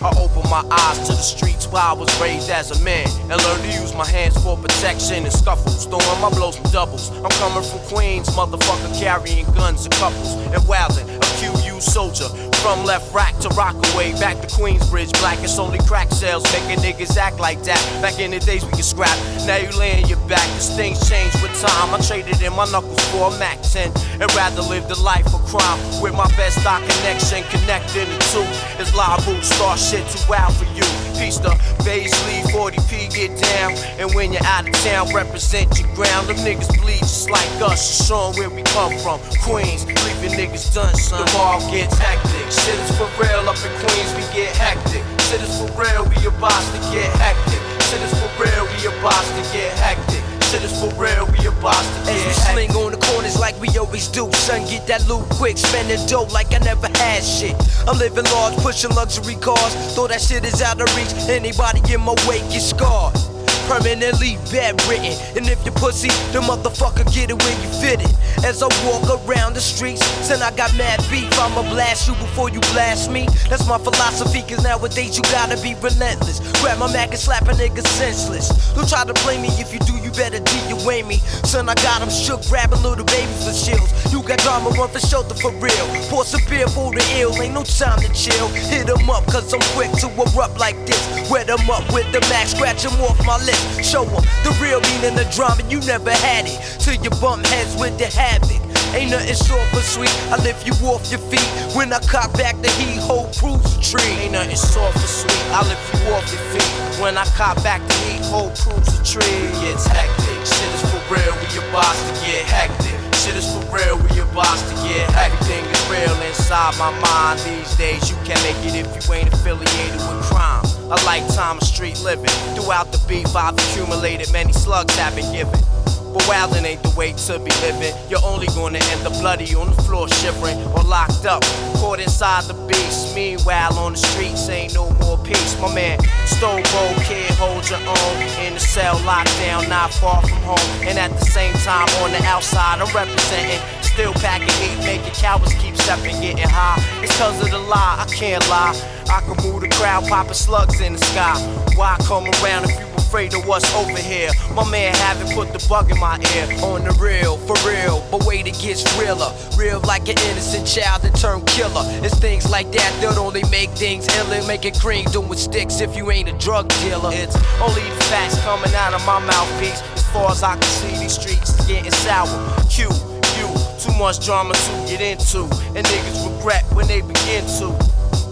I opened my eyes to the streets where I was raised as a man and learned to use my hands for protection and scuffles. Throwing my blows from doubles. I'm coming from Queens, motherfucker, carrying guns and couples and wildin'. A QU soldier from left rack to Rockaway, back to Queensbridge. Black is only crack sales, making niggas act like that. Back in the days we could scrap. Now you laying your back, cause things change with time. I traded in my knuckles for a Mac 10 and rather live the life of crime with my best stock connection. Connected in two is live boot, star shit too wild for you. Piece the Baisley 40p, get down. And when you're out of town, represent your ground. Them niggas bleed just like us, showing where we come from. Queens, leaving niggas done, son. The ball gets hectic. Shit is for real, up in Queens we get hectic. Shit is for real, we about to get hectic. Shit is for real, we about to get hectic. Shit is for real, we about to get hectic. As we sling on the corners like we always do. Son, get that loot quick, spending dough like I never had shit. I'm living large, pushing luxury cars. Though that shit is out of reach, anybody in my way get scarred. permanently bedridden. And if you pussy, the motherfucker get it where you fit it. As I walk around the streets, then I got mad beef. I'ma blast you before you blast me. That's my philosophy, cause nowadays you gotta be relentless. Grab my Mac and slap a nigga senseless. Don't try to play me, if you do, you better DUA me. Son, I got him shook, grabbing little babies for shields. You got drama, run for shelter for real. Pour some beer for the ill, ain't no time to chill. Hit 'em up, cause I'm quick to erupt like this. Wet 'em up with the Mac, scratch 'em off my list. Show 'em the real meaning of drama, you never had it. Till you bump heads with the havoc. Ain't nothing soft or sweet, I lift you off your feet. When I cock back the heat, whole crew's a tree. Ain't nothing soft or sweet, I lift you off your feet. When I cop back the heat, whole crew's a tree. It's hectic, shit is for real, we about to get hectic. Shit is for real, we about to get hectic. Everything is real inside my mind these days. You can't make it if you ain't affiliated with crime. A lifetime of street living. Throughout the beef I've accumulated, many slugs have been given. But wildin' ain't the way to be living. You're only gonna end up bloody on the floor shivering or locked up, caught inside the beast. Meanwhile on the streets ain't no more peace. My man, Stone Cold Kid, hold your own. In the cell, locked down, not far from home. And at the same time on the outside I'm representing. Still packing heat, making cowards keep stepping, getting high. It's cause of the lie, I can't lie. I can move the crowd, popping slugs in the sky. Why come around if you afraid of what's over here? My man haven't put the bug in my ear. On the real, for real, but wait, it gets realer. Real like an innocent child that turned killer. It's things like that that only make things iller. Making cream doing sticks if you ain't a drug dealer. It's only the facts coming out of my mouthpiece. As far as I can see, these streets is getting sour. Q, you, too much drama to get into. And niggas regret when they begin to.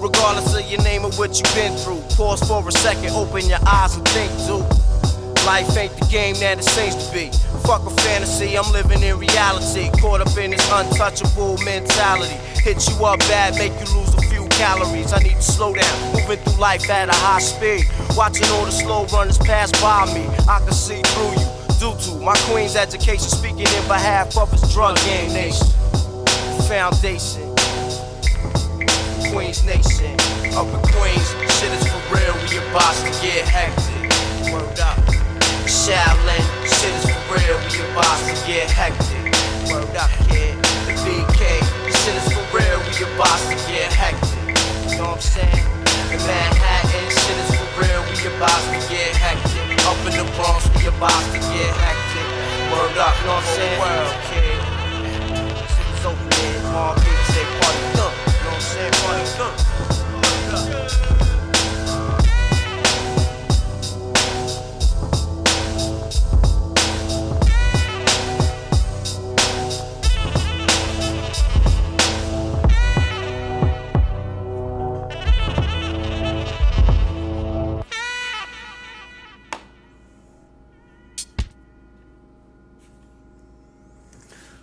Regardless of your name or what you've been through. Pause for a second, open your eyes and think, dude. Life ain't the game that it seems to be. Fuck a fantasy, I'm living in reality. Caught up in this untouchable mentality. Hit you up bad, make you lose a few calories. I need to slow down, moving through life at a high speed. Watching all the slow runners pass by me, I can see through you. Due to my queen's education, speaking in behalf of his drug game nation. Foundation, Queens Nation, up in Queens, shit is for real, we about to get hectic. Word up. Shaolin, shit is for real, we about to get hectic. Word up, kid. The BK, shit is for real, we about to get hectic. You know what I'm saying? In Manhattan, shit is for real, we about to get hectic. Up in the Bronx, we about to get hectic. Word up, you know what I'm saying? World, kid. Shit is over there, Mobb Deep say party thump. You know what I'm saying? Party thump. Word up.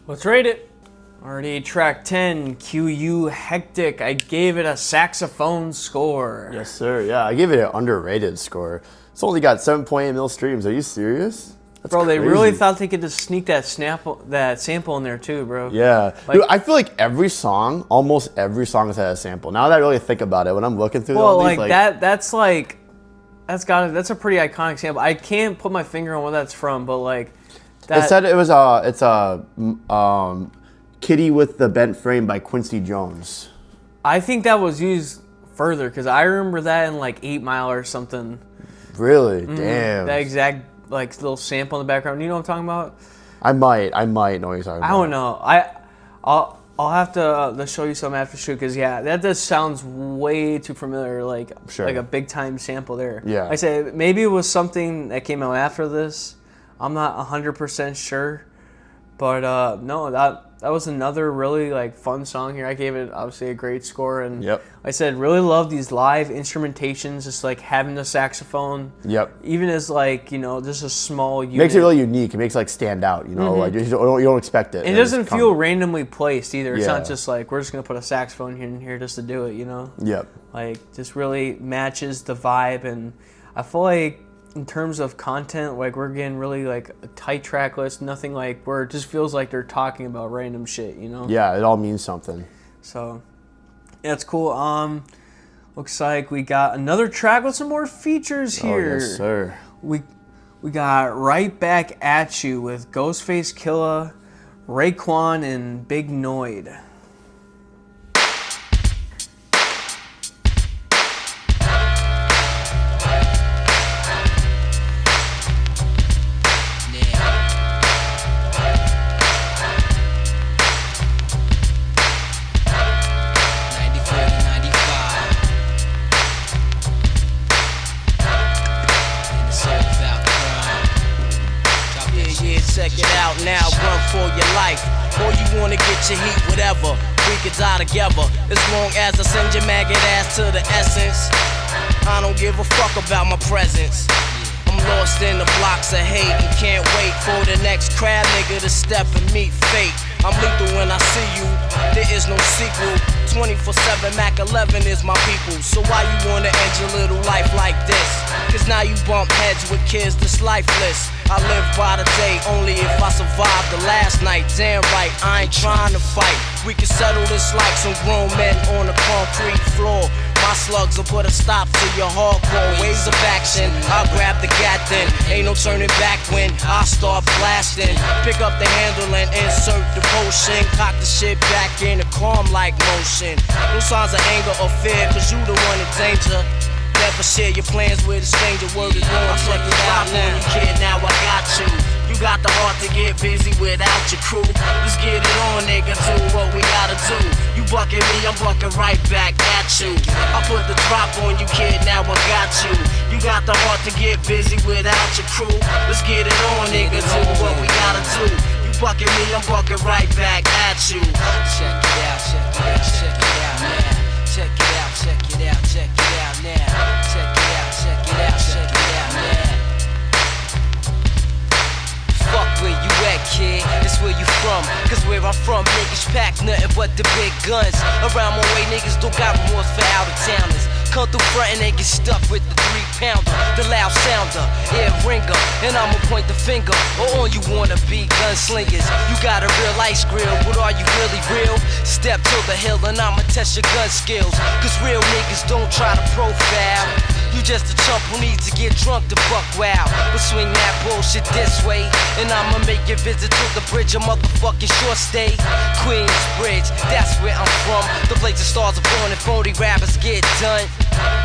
Let's rate it. Already track 10, QU Hectic. I gave it a saxophone score. Yes, sir. Yeah, I gave it an underrated score. It's only got 7.8 mil streams. Are you serious? That's bro, crazy. they really thought they could just sneak that sample in there too, bro. Yeah. Like, dude, I feel like every song, almost every song has had a sample. Now that I really think about it, when I'm looking through all these, that's a pretty iconic sample. I can't put my finger on what that's from, but like it said it was Kitty with the Bent Frame by Quincy Jones. I think that was used further because I remember that in like 8 Mile or something. Really? Damn. That exact like little sample in the background. You know what I'm talking about? I might know what you're talking about. I don't know. I'll have to show you some after shoot because yeah, that just sounds way too familiar. Like Sure. like a big time sample there. Yeah. I say maybe it was something that came out after this. I'm not 100% sure, but no, that was another really like fun song here. I gave it obviously a great score, and Yep. I said really love these live instrumentations, just like having the saxophone. Yep. Even as like just a small unit. Makes it really unique. It makes it like stand out. You know, like you don't expect it. It doesn't feel randomly placed either. It's Yeah. not just like we're just gonna put a saxophone here and here just to do it. You know. Yep. Like just really matches the vibe, and I feel like in terms of content, like we're getting really like a tight track list. Nothing like where it just feels like they're talking about random shit. You know. Yeah, it all means something. So, yeah, it's cool. Looks like we got another track with some more features here. Oh, yes, sir. We We got Right Back At You with Ghostface Killah, Raekwon, and Big Noid. Check it out now, run for your life. Or you wanna get your heat, whatever. We can die together. As long as I send your maggot ass to the essence. I don't give a fuck about my presence. I'm lost in the blocks of hate and can't wait for the next crab nigga to step and meet fate. I'm lethal when I see you, there is no sequel. 24/7 Mac 11 is my people. So why you wanna end your little life like this? Cause now you bump heads with kids that's lifeless. I live by the day only if I survive the last night. Damn right, I ain't trying to fight. We can settle this like some grown men on a concrete floor. My slugs will put a stop to your hardcore ways of action. I'll grab the gat then, ain't no turning back when I start blasting. Pick up the handle and insert the potion. Cock the shit back in a calm-like motion. No signs of anger or fear, cause you the one in danger. Never share your plans with a stranger. Word is born, check it out now. You kid, now I got you. You got the heart to get busy without your crew. Let's get it on, nigga, do what we gotta do. You bucking me, I'm bucking right back at you. I put the drop on you, kid, now I got you. You got the heart to get busy without your crew. Let's get it on, nigga, do what we gotta do. You bucking me, I'm bucking right back at you. Check it out, check it out, check it out now. Check it out, check it out, check it out now. Check it out, check it out, check it out now. Fuck where you at, kid, it's where you from. Cause where I'm from, niggas pack nothing but the big guns. Around my way, niggas don't got remorse for out-of-towners. Come through front and they get stuck with the 3-pounder, the loud sounder, ear ringer, and I'ma point the finger. Or on you wanna be gunslingers. You got a real ice grill, but are you really real? Step to the hill and I'ma test your gun skills. Cause real niggas don't try to profile. You just a chump who needs to get drunk to buck wow. But swing that bullshit this way, and I'ma make your visit to the bridge a motherfucking short stay. Queensbridge, that's where I'm from. The place the stars are born and phony rappers get done.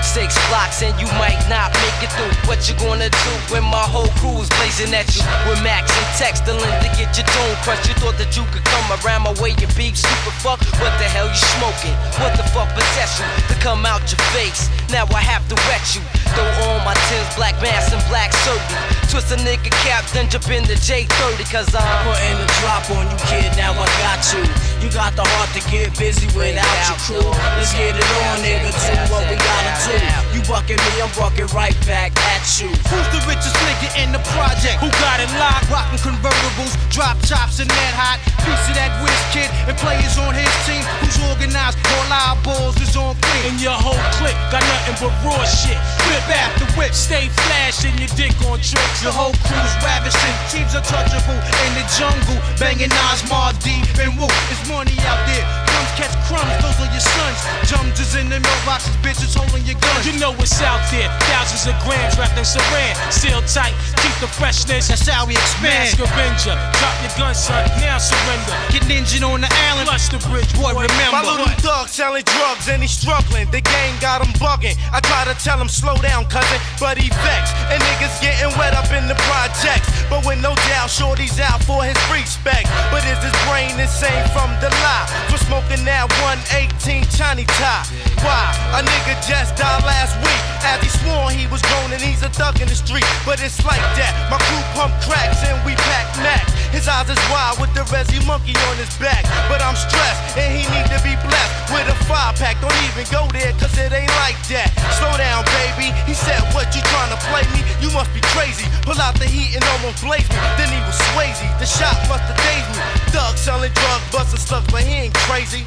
6 blocks and you might not make it through. What you gonna do when my whole crew is blazing at you? With Max and Tex, to get your dome crushed. You thought that you could come around my way and be super fuck? What the hell you smoking? What the fuck possessed you to come out your face? Now I have to wet you. Throw on my tins, black mask and black surgery. Twist a nigga cap, then jump in the J30. Cause I'm putting the drop on you, kid, now I got you. You got the heart to get busy without your crew. Let's get it on, nigga, do what we gotta do. You bucking me, I'm bucking right back at you. Who's the richest nigga in the project? Who got it locked? Rockin' convertibles, drop chops and that hot. Piece of that whiz kid and players on his team. Who's organized? All our balls is on clean. And your whole clique got nothing but raw shit. Whip after whip, Stay flashing your dick on tricks. the whole crew's ravishing. Teams untouchable in the jungle, banging Nas, Mobb Deep, and Woo. It's money out there. Crumbs catch crumbs, those are your sons. Jums is in the mailboxes, bitches holding your guns. You know what's out there. Thousands of grams wrapped in saran. Seal tight, keep the freshness. That's how we expand. Mask Avenger, drop your gun, son. Now surrender. Get injured on the island. Flush the bridge, boy. Remember. My little thug selling drugs and he's struggling. The gang got him bugging. I try to tell him slow down, cousin, but he vexed. And niggas getting wet up in the projects. But with no doubt, shorty's out for his respect. But is his brain insane from the lie? For smoking that 118 Chinese tie. Why? A nigga just died last week. As he swore he was grown and he's a thug in the street. But it's like that. My crew pump cracks and we pack Mac. His eyes is wide with the Resi monkey on his back. But I'm stressed and he need to be blessed with a 5-pack. Don't even go there cause it ain't like that. Slow down, baby. He said, what, you trying to play me? You must be crazy. Pull out the heat and almost blaze me. Then he was Swayze. The shot must have dazed me. Thug selling drugs, busting slugs, but he ain't crazy.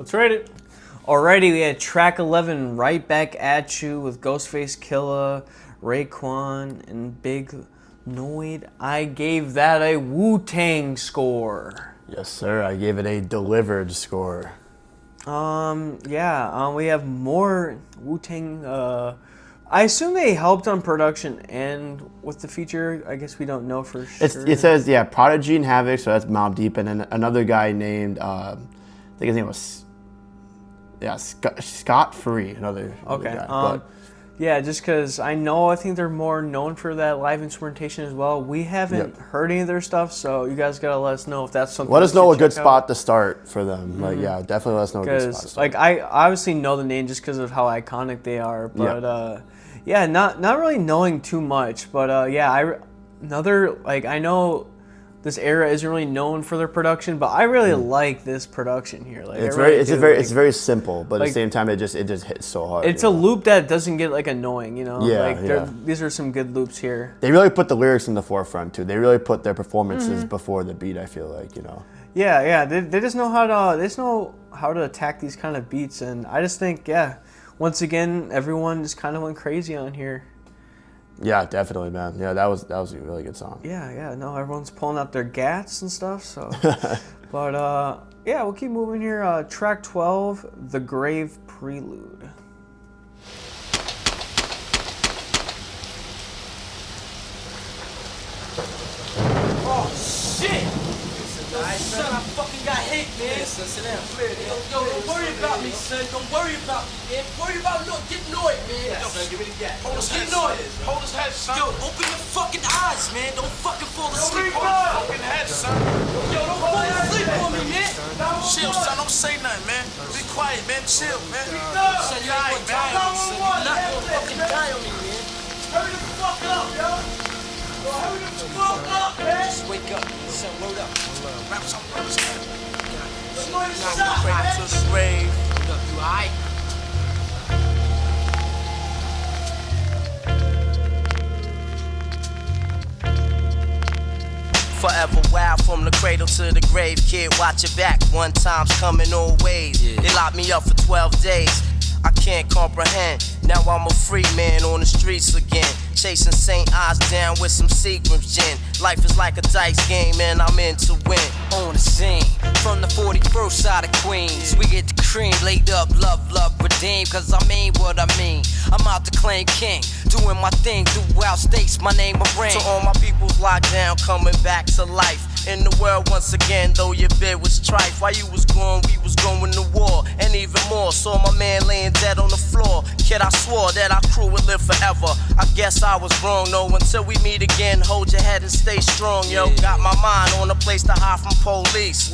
Let's rate it. Alrighty, we had track 11, Right Back At You with Ghostface Killah, Raekwon, and Big Noid. I gave that a Wu-Tang score. Yes, sir. I gave it a delivered score. We have more Wu-Tang. I assume they helped on production and with the feature. I guess we don't know for sure. It says, Prodigy and Havoc, so that's Mobb Deep, and then another guy named, I think his name was, Scott Free, another guy. Just because I think they're more known for that live instrumentation as well. We haven't heard any of their stuff, so you guys gotta let us know if that's something. Let us know a good spot to start for them. Definitely let us know a good spot to start. I obviously know the name just because of how iconic they are, but not really knowing too much. But I know this era isn't really known for their production, but I really like this production here. It's very simple, but at the same time it just hits so hard. It's a loop that doesn't get annoying, These are some good loops here. They really put the lyrics in the forefront too. They really put their performances before the beat. I feel like They just know how to attack these kind of beats, and I just think once again everyone just kind of went crazy on here. Yeah, definitely, man. Yeah, that was a really good song. No, everyone's pulling out their gats and stuff, so. But, we'll keep moving here. Track 12, The Grave Prelude. Oh, shit! Son, I fucking got hit, man. Yo, don't worry about me, son. Don't worry about me, man. Worry about get Noid, man. Yo, son, give me the gat. Hold his head, son. Hold his head, son. Yo, open your fucking eyes, man. Don't fucking fall asleep on your fucking head, son. Yo, don't fall asleep on me, man. Chill, son. Don't say nothing, man. Be quiet, man. Chill, man. Son, you ain't gonna die on me, son. You're not gonna fucking die on me, man. Hurry the fuck up, yo. Hurry the fuck up, man. Just wake up. Son, load up. Wrap something around his head. Cradle to the grave. You alright? Forever wild from the cradle to the grave. Kid, watch your back. One time's coming all ways. They locked me up for 12 days. I can't comprehend. Now I'm a free man on the streets again. Chasing St. Eyes down with some Seagram's gin. Life is like a dice game and I'm in to win. On the scene, from the 41st side of Queens, we get the cream laid up, love, redeem. Cause I mean what I mean. I'm out to claim king, doing my thing throughout states, my name a ring. To all my people's locked down, coming back to life. In the world once again, though your bid was trife. While you was gone, we was going to war. And even more, saw my man laying dead on the floor. Kid, I swore that our crew would live forever. I guess I was wrong, no. Until we meet again, hold your head and stay strong, yo. Got my mind on a place to hide from police.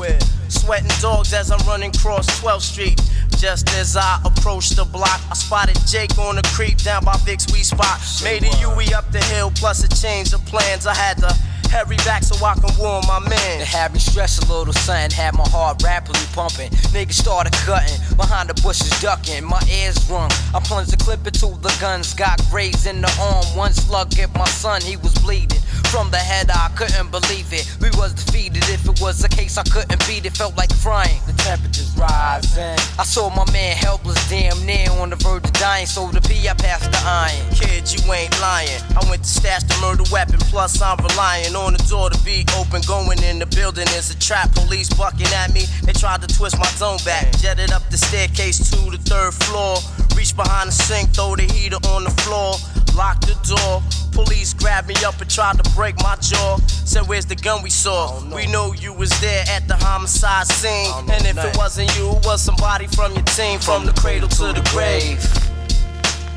Sweating dogs as I'm running across 12th Street. Just as I approached the block, I spotted Jake on the creep down by Vic's Wee Spot. Made a Huey up the hill, plus a change of plans. I had to hurry back so I can warn my man. It had me stress a little, something had my heart rapidly pumping. Niggas started cutting, behind the bushes ducking. My ears rung, I plunged the clip into the guns. Got grazed in the arm, one slug hit my son, he was bleeding. From the head, I couldn't believe it. We was defeated, if it was a case I couldn't beat it. Felt like frying, the temperatures rising. I saw my man helpless, damn near on the verge of dying. So the P, I passed the iron. Kid, you ain't lying. I went to stash the murder weapon, plus I'm relying on the door to be open. Going in the building is a trap. Police bucking at me, they tried to twist my zone back. Jetted up the staircase to the 3rd floor. Reached behind the sink, throw the heater on the floor. Locked the door. Police grabbed me up and tried to break my jaw. Said, where's the gun we saw? We know you was there at the homicide scene. And if it wasn't you, it was somebody from your team. From the cradle to the grave.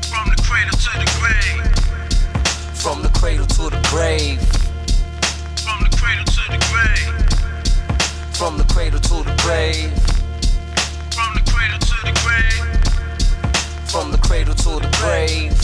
From the cradle to the grave. From the cradle to the grave. From the cradle to the grave. From the cradle to the grave. From the cradle to the grave. From the cradle to the grave.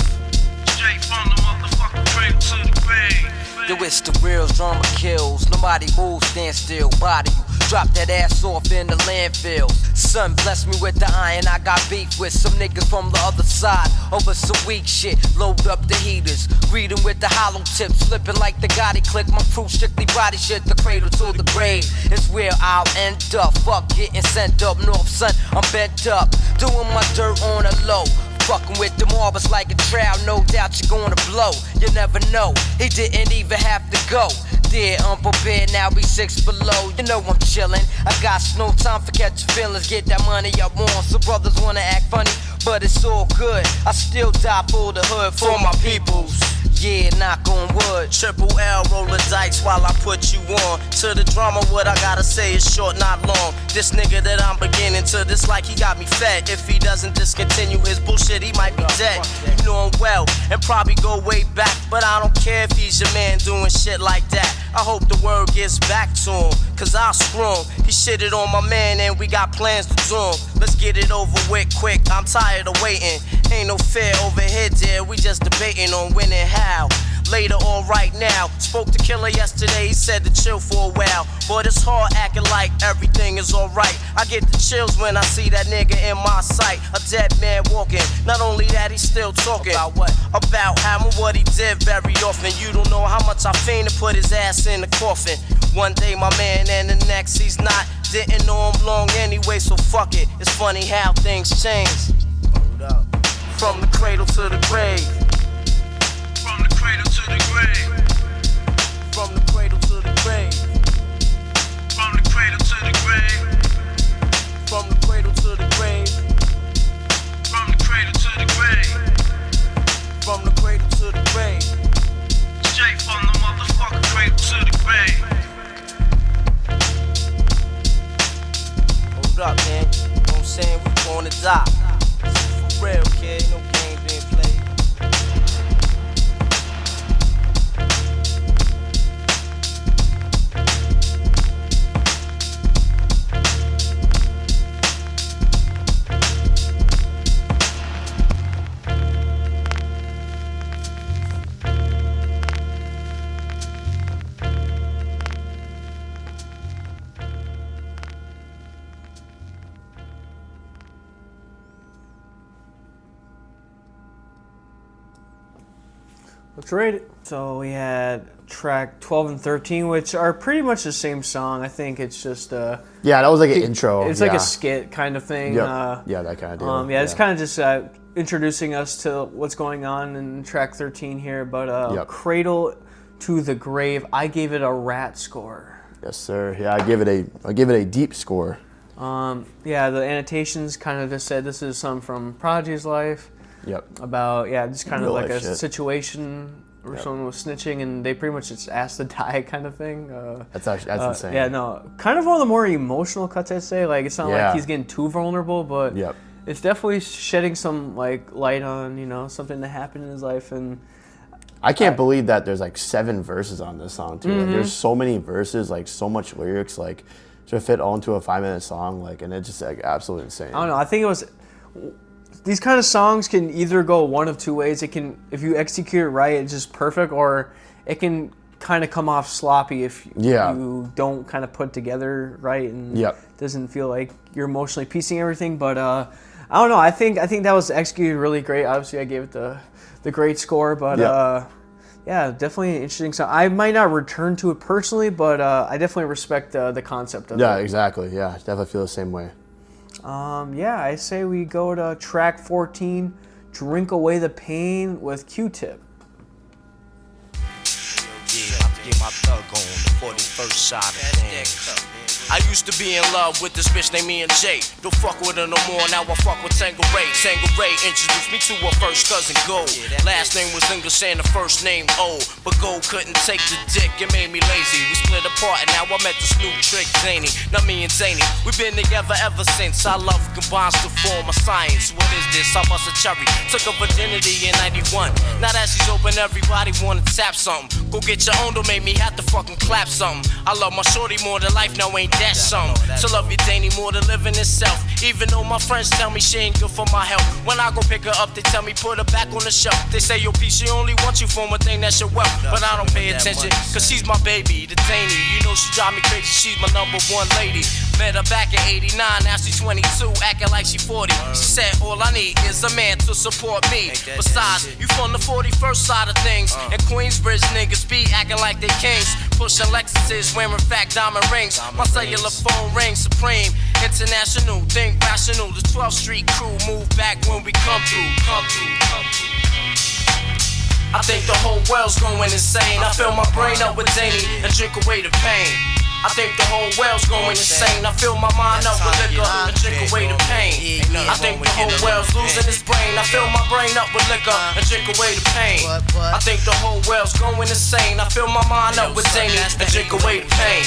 Straight from the motherfucking cradle to the grave. Yo, it's the real drama kills. Nobody moves, stand still, body you. Drop that ass off in the landfill. Son blessed me with the iron, I got beef with some niggas from the other side over some weak shit. Load up the heaters, greet 'em with the hollow tips, flipping like the Gotti click. My crew strictly body shit, the cradle to the grave is where I'll end up. Fuck getting sent up north, son, I'm bent up, doing my dirt on the low. Fucking with the marbles like a trout, no doubt you're gonna blow. You never know, he didn't even have to go. Dear unprepared, now we 6 below. You know I'm chillin', I got no time for catching feelings. Get that money I want, so brothers wanna act funny, but it's all good. I still die for the hood, for my peoples. Yeah, knock on wood. Triple L, roll the dice while I put you on. To the drama, what I gotta say is short, not long. This nigga that I'm beginning to dislike, he got me fed. If he doesn't discontinue his bullshit, he might be dead. You know him well, and probably go way back. But I don't care if he's your man doing shit like that. I hope the word gets back to him, cause I'll screw him. He shitted on my man and we got plans to do him. Let's get it over with quick, I'm tired of waiting. Ain't no fear over here, dear, we just debating on when and how. Later or right now, spoke to Killer yesterday, he said to chill for a while. But it's hard acting like everything is alright. I get the chills when I see that nigga in my sight. A dead man walking, not only that he's still talking. About what? About how and what he did very often. You don't know how much I fiend to put his ass in the coffin. One day my man and the next he's not. Didn't know him long anyway, so fuck it. It's funny how things change. Hold up. From the cradle to the grave. From the cradle to the grave. From the cradle to the grave. From the cradle to the grave. From the cradle to the grave. From the cradle to the grave. From the cradle to the grave. Straight from the motherfucking cradle to the grave. Hold up, man. You know what I'm saying? We gonna die. For real, kid. No game being played. Let's rate it. So we had track 12 and 13, which are pretty much the same song. I think it's just Yeah, that was like an intro. It's like a skit kind of thing. Yep. Yeah, that kind of deal. It's kind of just introducing us to what's going on in track 13 here. But Cradle to the Grave, I gave it a rat score. Yes, sir. Yeah, I give it a deep score. Yeah, the annotations kind of just said this is some from Prodigy's life. Yep. About just kind of Real like life a shit. situation where someone was snitching and they pretty much just asked to die kind of thing. That's insane. Yeah, no, kind of one of the more emotional cuts, I'd say. Like, it's not like he's getting too vulnerable, but it's definitely shedding some like light on something that happened in his life. And I can't believe that there's like 7 verses on this song too. Like, there's so many verses, like so much lyrics, like to fit all into a 5-minute song, like, and it's just like absolutely insane. I don't know. I think it was. These kind of songs can either go one of two ways. It can, if you execute it right, it's just perfect, or it can kind of come off sloppy if you don't kind of put together right and doesn't feel like you're emotionally piecing everything. But I don't know. I think that was executed really great. Obviously, I gave it the great score, but yeah, definitely an interesting song. I might not return to it personally, but I definitely respect the concept of it. Yeah, exactly. Yeah, definitely feel the same way. I say we go to track 14, Drink Away the Pain with Q-Tip. Yeah, I get my thug on the 41st side of things. I used to be in love with this bitch named me and Jay. Don't fuck with her no more, now I fuck with Tango Ray. Tango Ray introduced me to her first cousin Gold. Last name was English and the first name O. But Gold couldn't take the dick, it made me lazy. We split apart and now I met this new trick, Zany. Now me and Zany, we've been together ever since. Our love combines to form a science. What is this? I bust a cherry. Took her virginity in 91. Now that she's open, everybody wanna tap something. Go get your own, don't make me have to fucking clap something. I love my shorty more than life, now ain't that's something. To love you, Danny, more than living itself. Even though my friends tell me she ain't good for my health. When I go pick her up, they tell me put her back on the shelf. They say, yo, P, she only wants you for one thing, that's your wealth. But I don't pay attention, cause she's my baby, the Danny. You know she drive me crazy, she's my number one lady. Met her back in 89, now she's 22, acting like she 40. She said, all I need is a man to support me. Besides, you from the 41st side of things. And Queensbridge niggas be acting like they kings. Pushing Lexuses, wearing fat diamond rings. My cellular phone rings supreme. International, think rational. The 12th Street crew move back when we come through. I think the whole world's going insane. I fill my brain up with Danny and drink away the pain. I think the whole world's going insane. I fill my mind up with liquor and drink away the pain. I think the whole world's losing its brain. I fill my brain up with liquor and drink away the pain. I think the whole world's going insane. I fill my mind up with Danny and drink away the pain.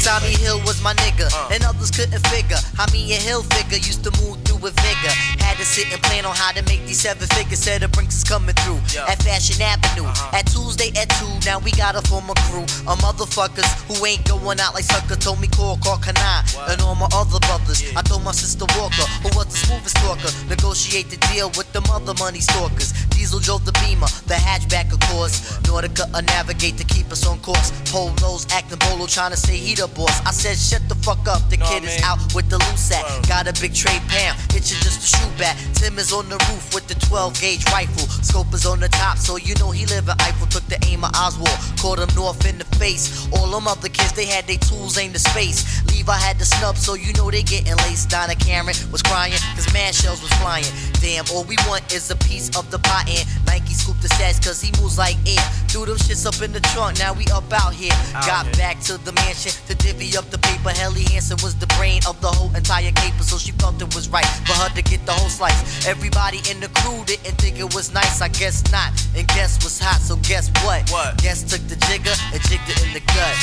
Tommy Hill was my nigga, and others couldn't figure how me and Hill figure used to move through with vigor. Had to sit and plan on how to make these 7 figures. Said the Brinks is coming through at Fashion Avenue. At Tuesday at 2, now we got a former crew of motherfuckers who ain't going out like sucker. Told me call Kanai and all my other brothers. I told my sister Walker, who was the smoothest talker, negotiate the deal with the mother money stalkers. Diesel drove the Beamer, the hatchback of course. Nautica a navigate to keep us on course. Polos acting bolo, trying to say he the boss. I said shut the fuck up, the kid is out with the loose sack. Got a big tray pound, it you just a shoe bat. Tim is on the roof with the 12 gauge rifle. Scope is on the top, so you know he live in Eiffel. Took the aim of Oswald, caught him north in the face. All them other kids, they had their tools aimed to space. Levi had the snub, so you know they getting laced. Donna Cameron was crying, cause mad shells was flying. Damn, all we want is a piece of the pie and Nike scooped the stats cause he moves like air. Threw them shits up in the trunk, now we up out here. Got back to the mansion to divvy up the paper. Helly Hansen was the brain of the whole entire caper, so she felt it was right for her to get the whole slice. Everybody in the crew didn't think it was nice, I guess not. And guess was hot, so guess what? Guess took the jigger and jigged it in the gut.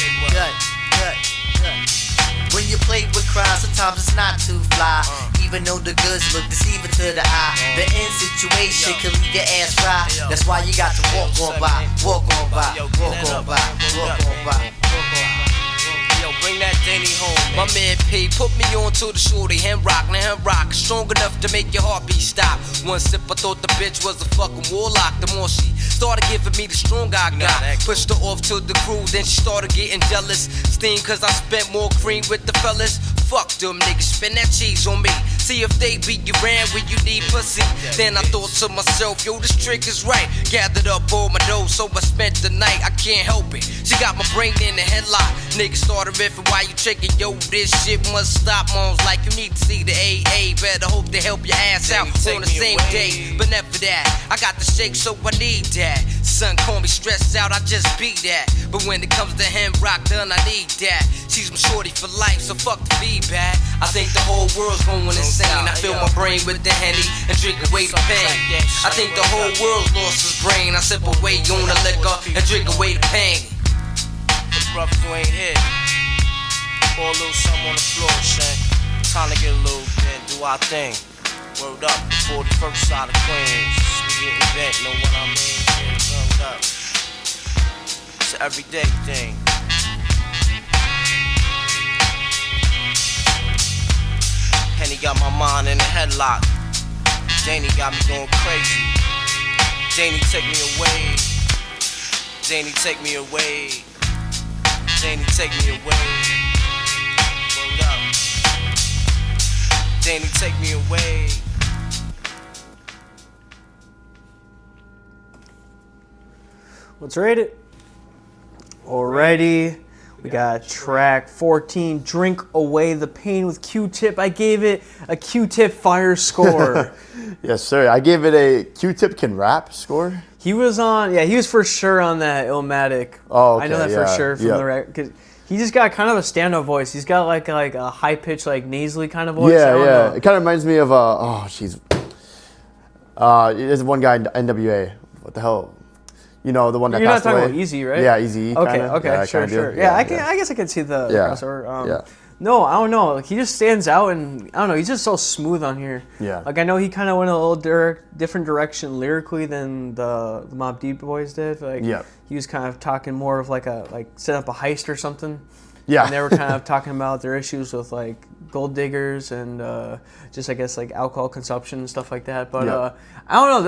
When you play with crowds, sometimes it's not too fly. Even though the goods look deceiving to the eye, the end situation can leave your ass dry. That's why you got to walk on by, walk on by, walk on by, walk on by. Yo, bring that Danny home. My man P put me on to the shorty, hand rock, now hand rock, strong enough to make your heartbeat stop. One sip, I thought the bitch was a fucking warlock. The more she started giving me the strong I got, pushed her off to the crew, then she started getting jealous. Steam cause I spent more cream with the fellas. Fuck them niggas, spend that cheese on me. See if they beat you around when you need pussy. Then I thought to myself, yo, this trick is right. Gathered up all my dough, so I spent the night, I can't help it. She got my brain in the headlock. Niggas started riffing while you tricking, yo, this shit must stop. Mom's like, you need to see the AA. Better hope they help your ass out on the same day. But never that, I got the shake, so I need that. Son call me stressed out, I just be that. But when it comes to him rock done, I need that. She's my shorty for life, so fuck the feedback. I think the whole world's going insane. I fill my brain with the Henny and drink away the pain. I think the whole world's lost his brain. I sip away on the liquor and drink away the pain. For the brothers who ain't here, pour a little something on the floor, Shank. Time to get a little bit, do our thing. Word up, 41st side of Queens. We getting bent, know what I mean? Yeah, word up. It's an everyday thing. Henny got my mind in a headlock. Danny got me going crazy. Danny take me away. Danny take me away. Danny take me away. Word up. Danny take me away. Let's rate it. Alrighty. We got track 14, Drink Away the Pain with Q-Tip. I gave it a Q-Tip fire score. Yes, sir. I gave it a Q-Tip can rap score. He was on, he was for sure on that Illmatic. Oh, okay, I know that for sure from the record. Cause he just got kind of a stand-up voice. He's got like a high-pitched, like nasally kind of voice. Yeah. It kind of reminds me of, there's one guy in NWA. What the hell? You know, the one that You're passed away. You're not talking about Easy, right? Yeah, Easy. Okay, sure. Yeah, I guess I can see the crossover. No, I don't know. Like, he just stands out, and I don't know. He's just so smooth on here. Yeah. Like, I know he kind of went a little different direction lyrically than the Mobb Deep boys did. Like, yeah. He was kind of talking more of like set up a heist or something. Yeah. And they were kind of talking about their issues with like gold diggers and just I guess like alcohol consumption and stuff like that. But I don't know.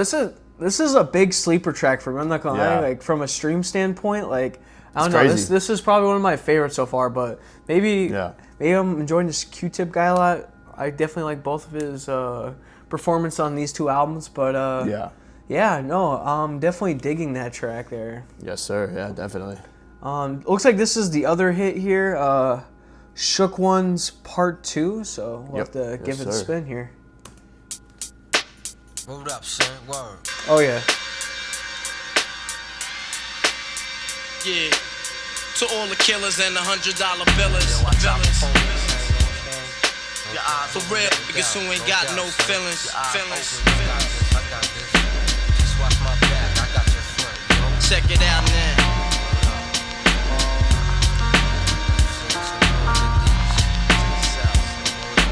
This is a big sleeper track for me. I'm not gonna lie. Like from a stream standpoint, like I don't know. This is probably one of my favorites so far. But maybe I'm enjoying this Q-Tip guy a lot. I definitely like both of his performance on these two albums. But I'm definitely digging that track there. Yes, sir. Yeah, definitely. Looks like this is the other hit here, Shook Ones Part 2. So we'll have to give it a spin here. Hold up, son. Word. Oh yeah. Yeah. To all the killers and the $100 billers. For real, niggas who ain't got no feelings. Check it out now.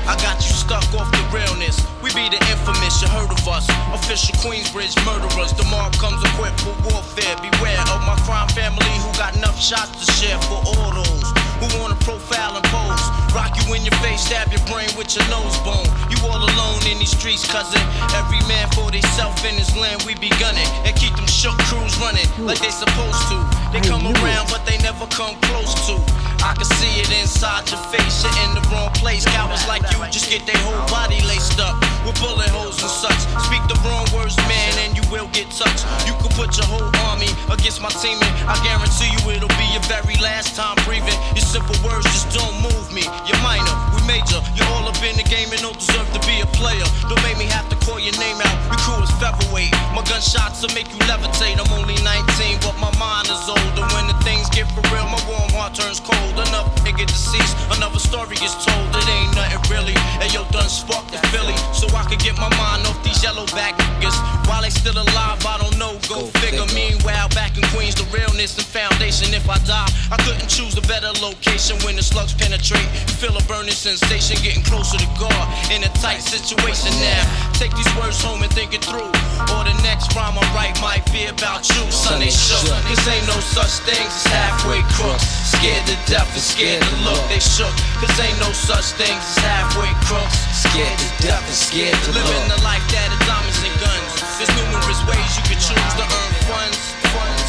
I got you stuck off the realness. We be the infamous, you heard of us. Official Queensbridge murderers. The mob comes equipped for warfare. Beware of my crime family who got enough shots to share for all those who wanna profile and pose. Rock you in your face, stab your brain with your nose bone. You all alone in these streets, cousin. Every man for theyself in his land, we be gunning. And keep them shook crews running like they supposed to. They come around, but they never come close to. I can see it inside your face, you're in the wrong place. Cowards like you just get their whole body laced up with bullet holes and such. Speak the wrong words, man, and you will get touched. You could put your whole army against my team, and I guarantee you it'll be your very last time breathing. Your simple words just don't move me. You're minor, we major. You're all up in the game and don't deserve to be a player. Don't make me have to call your name out. Your crew is featherweight. My gunshots will make you levitate. I'm only 19, but my mind is older. When the things get for real, my warm heart turns cold. Enough nigga deceased, another story gets told. It ain't nothing really. And yo, done sparked the Philly, so I could get my mind off these yellowback niggas. While they still alive, I don't know. Go figure. Meanwhile, back in Queens, the realness and foundation. If I die, I couldn't choose a better location. When the slugs penetrate, you feel a burning sensation, getting closer to God in a tight situation. Now, take these words home and think it through. Or the next rhyme I write might be about you. Son, they shook. Cause ain't no such things as halfway crooks. Scared to death and scared to look. They shook. Cause ain't no such things as halfway crooks. Scared to death and scared to look. Living the life that is diamonds and guns. There's numerous ways you can choose to earn funds.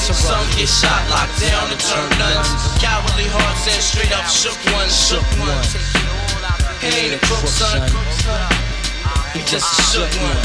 Some get shot, locked down, and turn nuns. Cowardly hearts and straight up shook ones. Shook ones. He ain't a crook, son. He just a shook one.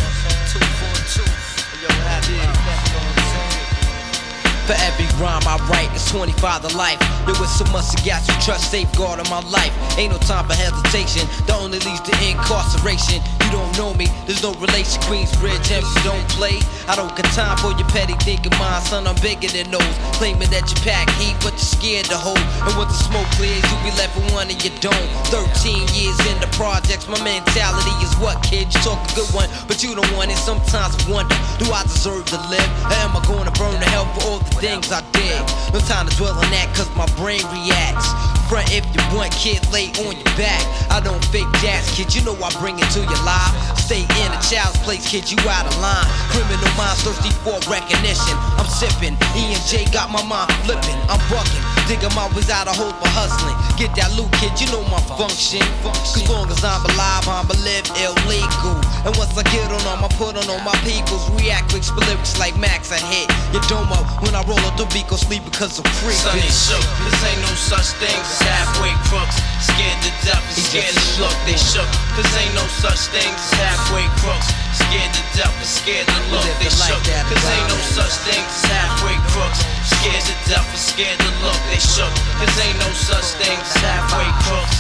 For every rhyme I write, it's 25 to life. There was so much to got you trust, safeguard in my life. Ain't no time for hesitation, that only leads to incarceration. You don't know me, there's no relation. Queensbridge, MC don't play. I don't got time for your petty thinking mind, son, I'm bigger than those. Claiming that you pack heat, but you're scared to hold. And once the smoke clears, you be left with one and you don't. 13 years in the projects, my mentality is what, kid? You talk a good one, but you don't want it. Sometimes I wonder, do I deserve to live? Or am I gonna burn to hell for all the things I did? No time to dwell on that, cause my brain reacts. Front if you want, kid, lay on your back. I don't fake jazz, kid, you know I bring it to your life. Stay in a child's place, kid, you out of line. Criminal minds thirsty for recognition. I'm sipping, E&J got my mind flipping. I'm bucking, digging my ways out of hope for hustling. Get that loot, kid, you know my function. Cause long as I'm alive, I'ma live illegal. And once I get on them, I put on all my peoples. React with lyrics like Max, I hit your domo. When I roll up the beat, go sleep because I'm free. Son, they shook, cause ain't no such thing as halfway crooks. Scared to death and scared to look. They shook, cause ain't no such thing as halfway crooks. Scared to death and scared to look. They shook, cause ain't no such thing as halfway crooks. Scared to death and scared to look. They shook, cause ain't no such thing as halfway crooks.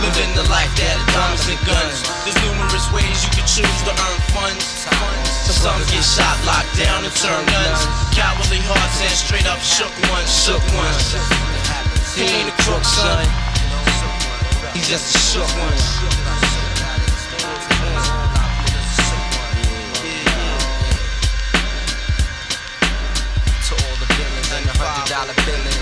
Living the life that is diamonds and guns. There's numerous ways you can choose to earn funds. Some get shot, locked down, and turn nuns. Cowardly hearts and straight up shook ones. Shook ones. He ain't a crook, son. He's just a shook one. To all the villains and the $100 billings.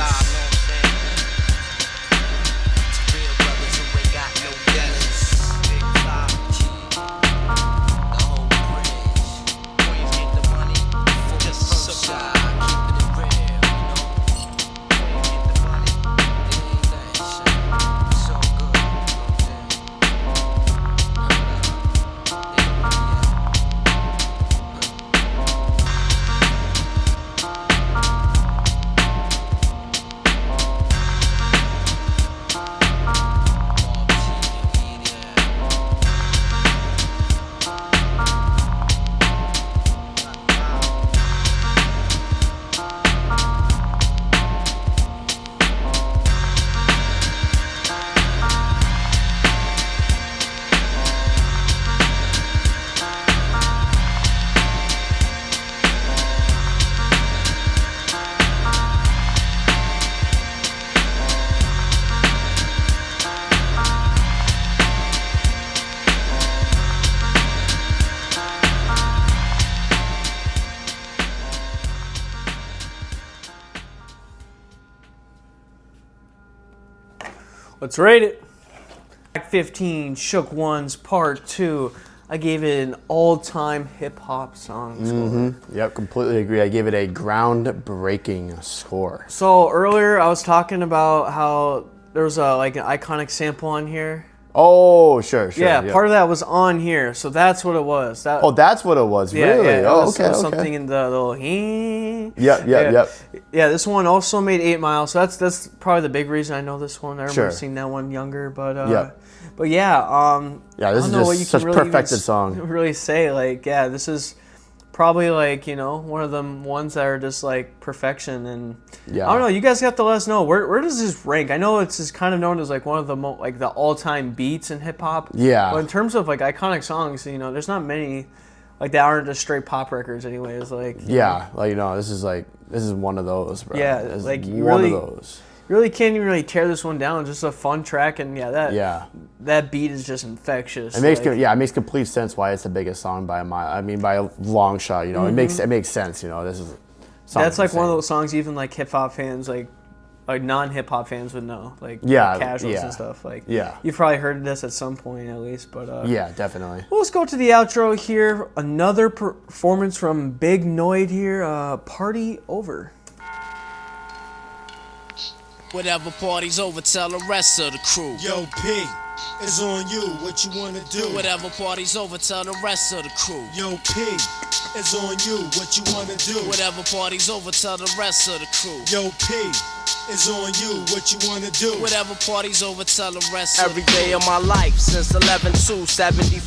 Let's rate it. Track 15, Shook Ones Part 2. I gave it an all-time hip-hop song score. Yep, completely agree. I gave it a groundbreaking score. So earlier I was talking about how there was an iconic sample on here. Oh, sure. Yeah, part of that was on here, so that's what it was. That's what it was, really? Yeah, okay. Something in the little Yep. Yeah, this one also made 8 Mile, so that's probably the big reason I know this one. I remember seeing that one younger, but this is just such perfected song. Really say this is probably one of them ones that are just like perfection, and I don't know. You guys have to let us know where does this rank? I know it's just kind of known as like one of the the all-time beats in hip hop. Yeah. But in terms of like iconic songs, there's not many that aren't just straight pop records. Anyways, this is one of those, bro. Yeah, it's you one really, of those. You really can't even really tear this one down. Just a fun track, and that beat is just infectious. It makes complete sense why it's the biggest song by a long shot. It makes sense. This is that's like one of those songs even like hip hop fans like non-hip hop fans would know, casuals and stuff. You've probably heard this at some point at least, but yeah, definitely. Well, let's go to the outro here. Another performance from Big Noid here. Party Over. Whatever party's over, tell the rest of the crew. Yo, P, it's on you, what you wanna do? Whatever party's over, tell the rest of the crew. Yo, P, it's on you, what you wanna do? Whatever party's over, tell the rest of the crew. Yo, P, it's on you, what you wanna do? Whatever party's over, tell the rest Every day of my life since 11/2/74.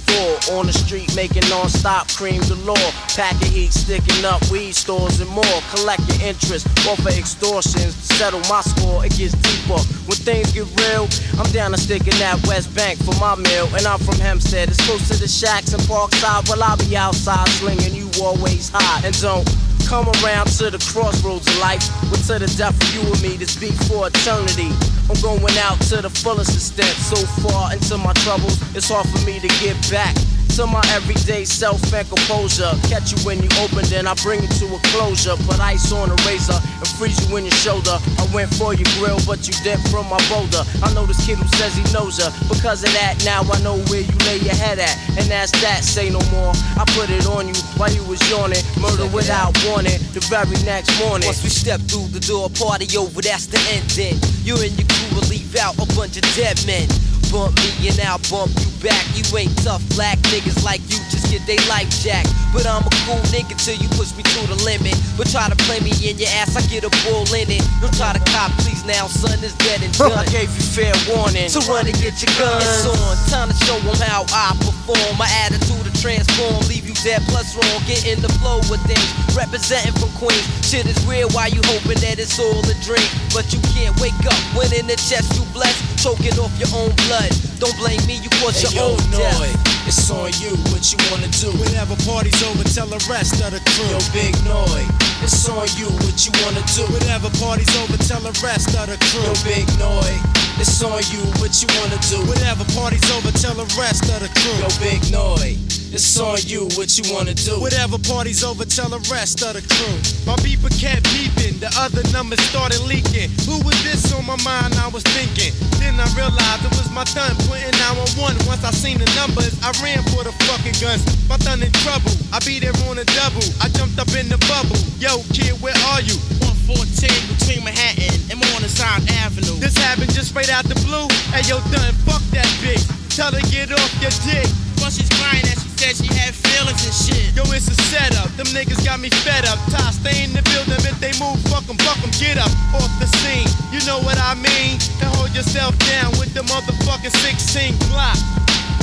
On the street making non-stop cream galore. Packing heat, sticking up weed stores and more. Collecting interest off of extortions. To settle my score, it gets deeper. When things get real, I'm down to sticking that West Bank for my meal. And I'm from Hempstead, it's close to the shacks and Parkside. Well, I'll be outside slinging you always high. And don't come around to the crossroads of life. But to the death of you and me, this beat for eternity. I'm going out to the fullest extent. So far into my troubles, it's hard for me to get back to my everyday self and composure. Catch you when you open, then I bring you to a closure. Put ice on a razor and freeze you in your shoulder. I went for your grill, but you dipped from my boulder. I know this kid who says he knows ya. Because of that, now I know where you lay your head at. And that's that, say no more. I put it on you while you was yawning. Murder without warning, the very next morning. Once we step through the door, party over, that's the ending. You and your crew will leave out a bunch of dead men. Bump me and I'll bump you back. You ain't tough black niggas like you, just get they life jacked. But I'm a cool nigga till you push me to the limit. But try to play me in your ass, I get a bull in it. Don't try to cop, please now, son, it's dead and done. I gave you fair warning, so run and get your gun. It's on, time to show them how I perform. My attitude to transform, leave you dead plus wrong. Get in the flow with things, representing from Queens. Shit is weird, why you hoping that it's all a dream? But you can't wake up when in the chest you blessed, choking off your own blood. Don't blame me, you caused your own death. It's on you, what you wanna do? Whenever party's over, tell the rest of the crew. Yo, Big Noid, it's on you, what you wanna do? Whenever party's over, tell the rest of the crew. Yo, Big Noid, it's on you, what you wanna do? Whenever party's over, tell the rest of the crew. Yo, Big Noid, it's on you, what you wanna do? Whatever party's over, tell the rest of the crew. My beeper kept beeping, the other numbers started leaking. Who was this on my mind? I was thinking. Then I realized it was my thun putting 911. Once I seen the numbers, I ran for the fucking guns. My thun in trouble, I be there on a double. I jumped up in the bubble. Yo, kid, where are you? 114 between Manhattan and Morningside Avenue. This happened just straight out the blue. Hey, yo, done, fuck that bitch. Tell her get off your dick. But she's crying that she said she had feelings and shit. Yo, it's a setup. Them niggas got me fed up. Ty, stay in the building. If they move, fuck them, get up off the scene. You know what I mean? And hold yourself down with the motherfucking 16 block.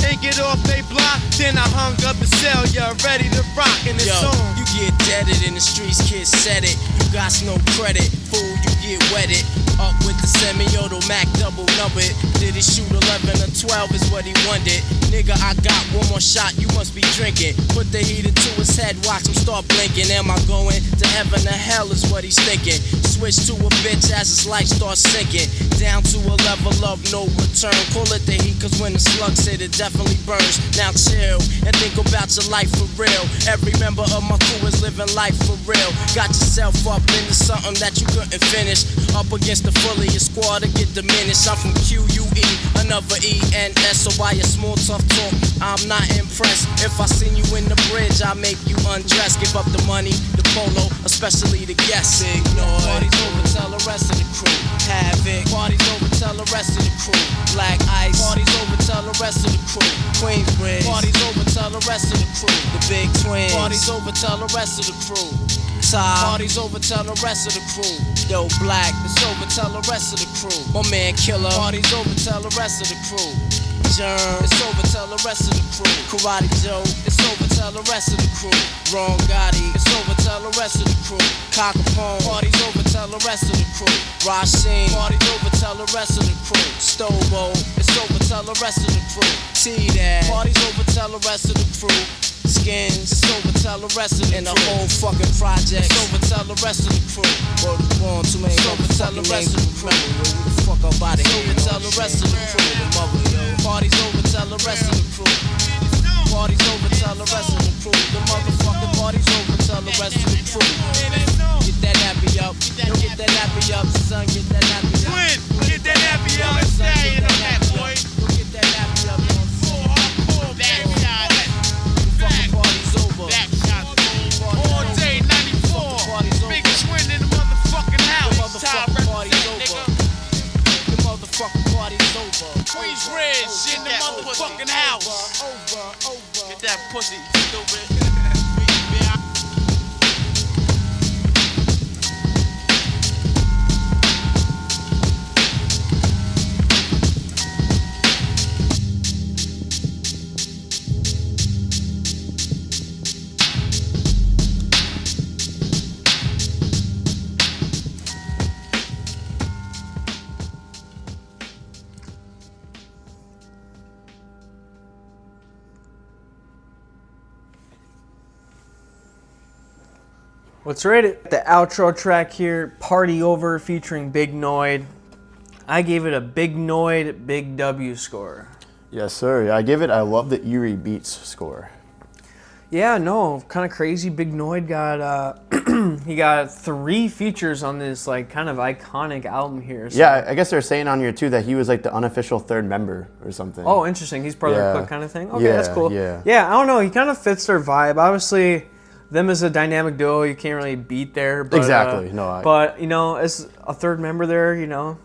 And get off they block. Then I hung up the cell. You're ready to rock in this song. You get deaded in the streets, kids said it. You got no credit, fool, you get wetted. Up with the semi-auto Mac double numbered. Did he shoot 11 or 12 is what he wanted. Nigga, I got one more shot, you must be drinking. Put the heater to his head, watch him start blinking. Am I going to heaven or hell is what he's thinking. Switch to a bitch as his life starts sinking. Down to a level of no return. Call it the heat, cause when the slugs hit it definitely burns. Now chill and think about your life for real. Every member of my crew is living life for real. Got yourself up into something that you couldn't finish. Up against the fully your squad to get diminished. I'm from QUE, another ENS. So why your small tough talk? I'm not impressed. If I seen you in the bridge, I make you undress. Give up the money, the polo, especially the guests. Big noise. Party's over, tell the rest of the crew. Havoc. Party's over, tell the rest of the crew. Black Ice. Party's over, tell the rest of the crew. Queensbridge. Party's over, tell the rest of the crew. The Big Twins. Party's over, tell the rest of the crew. Party's over, tell the rest of the crew. Yo, Black, it's over, tell the rest of the crew. My man Killer, party's over, tell the rest of the crew. Germ, it's over, tell the rest of the crew. Karate Joe, it's over, tell the rest of the crew. Ron Gotti, it's over, tell the rest of the crew. Cock Capone, party's over, tell the rest of the crew. Rasheen, party's over, tell the rest of the crew. Stobo, it's over, tell the rest of the crew. T-Dad, party's over, tell the rest of the crew. Skins, it's over, tell the rest of the crew. And the whole fucking project, it's over, tell the rest of the crew. Word is born, too many it's over, tell the rest of the crew. Who the fuck up out of here? Over, tell the rest of the crew. Party's over, tell the rest of the crew. Party's over, tell the rest of the crew. The motherfucking party's over, tell the rest of the crew. Get that nappy up, yo, get that nappy up, son, get that nappy up. Twin, get that nappy up and stay in that boy. Go get that nappy up, yo. Full hardcore back shot. Fucking party's over. Back shot. All day 94. Big Twin in the motherfucking house. Motherfucking party's over. The motherfucking party's over. Queensbridge in the motherfucking house. Over. Get that pussy, stupid. Let's rate it. The outro track here, Party Over, featuring Big Noid. I gave it a Big Noid, Big W score. Yes, sir. I love the eerie beats score. Yeah, no, kind of crazy. Big Noid got, he got 3 features on this, like, kind of iconic album here. So. Yeah, I guess they're saying on here, too, that he was, like, the unofficial 3rd member or something. Oh, interesting. He's part of the Click kind of thing? Okay, yeah, that's cool. Yeah, I don't know. He kind of fits their vibe. Obviously, them as a dynamic duo, you can't really beat there. But, exactly. But, you know, as a 3rd member there, you know,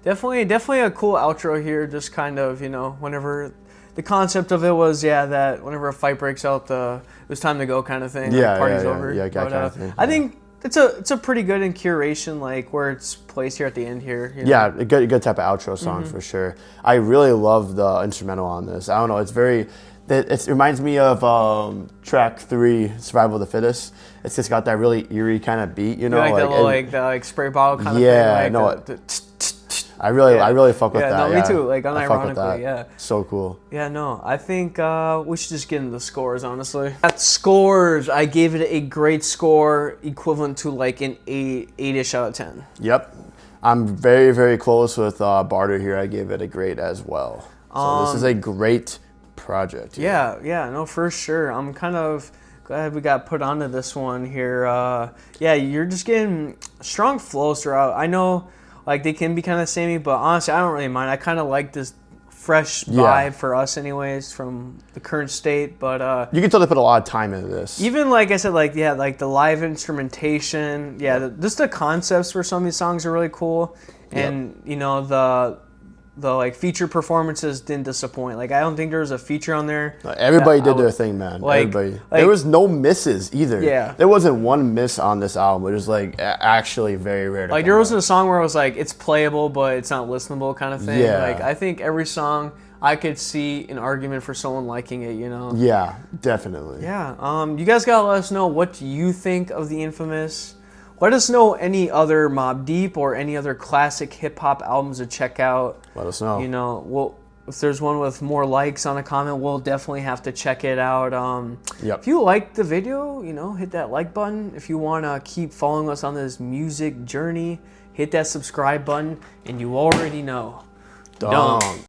definitely a cool outro here. Just kind of, you know, whenever the concept of it was, that whenever a fight breaks out, it was time to go kind of thing. Yeah, like, party's over. Yeah, kind of thing. I think it's a pretty good in curation, like where it's placed here at the end here. You know? Yeah, a good type of outro song for sure. I really love the instrumental on this. I don't know, it's very. It reminds me of track 3, Survival of the Fittest. It's just got that really eerie kind of beat, you know? Like the spray bottle kind of thing. Yeah, no. I really fuck with that. No, me too. Like unironically, yeah. So cool. Yeah, no. I think we should just get into the scores, honestly. At scores, I gave it a great score, equivalent to like an 8-ish out of 10. Yep. I'm very, very close with Barter here. I gave it a great as well. So this is a great project. Yeah, no, for sure. I'm kind of glad we got put onto this one here. You're just getting strong flows throughout. I know, like, they can be kind of samey, but honestly, I don't really mind. I kind of like this fresh vibe for us anyways from the current state, but you can tell they put a lot of time into this. Even like I said, like the live instrumentation, just the concepts for some of these songs are really cool, and you know the like feature performances didn't disappoint. Like, I don't think there was a feature on there. Everybody did their thing, man. Like, everybody. There was no misses either. Yeah. There wasn't one miss on this album. It was like actually very rare to like, there wasn't a song where it was like it's playable but it's not listenable kind of thing. Yeah. Like, I think every song I could see an argument for someone liking it, you know. Yeah, definitely. Yeah. You guys gotta let us know what you think of the Infamous. Let us know any other Mobb Deep or any other classic hip-hop albums to check out. Let us know. You know, if there's one with more likes on a comment, we'll definitely have to check it out. If you liked the video, you know, hit that like button. If you want to keep following us on this music journey, hit that subscribe button, and you already know. Dong.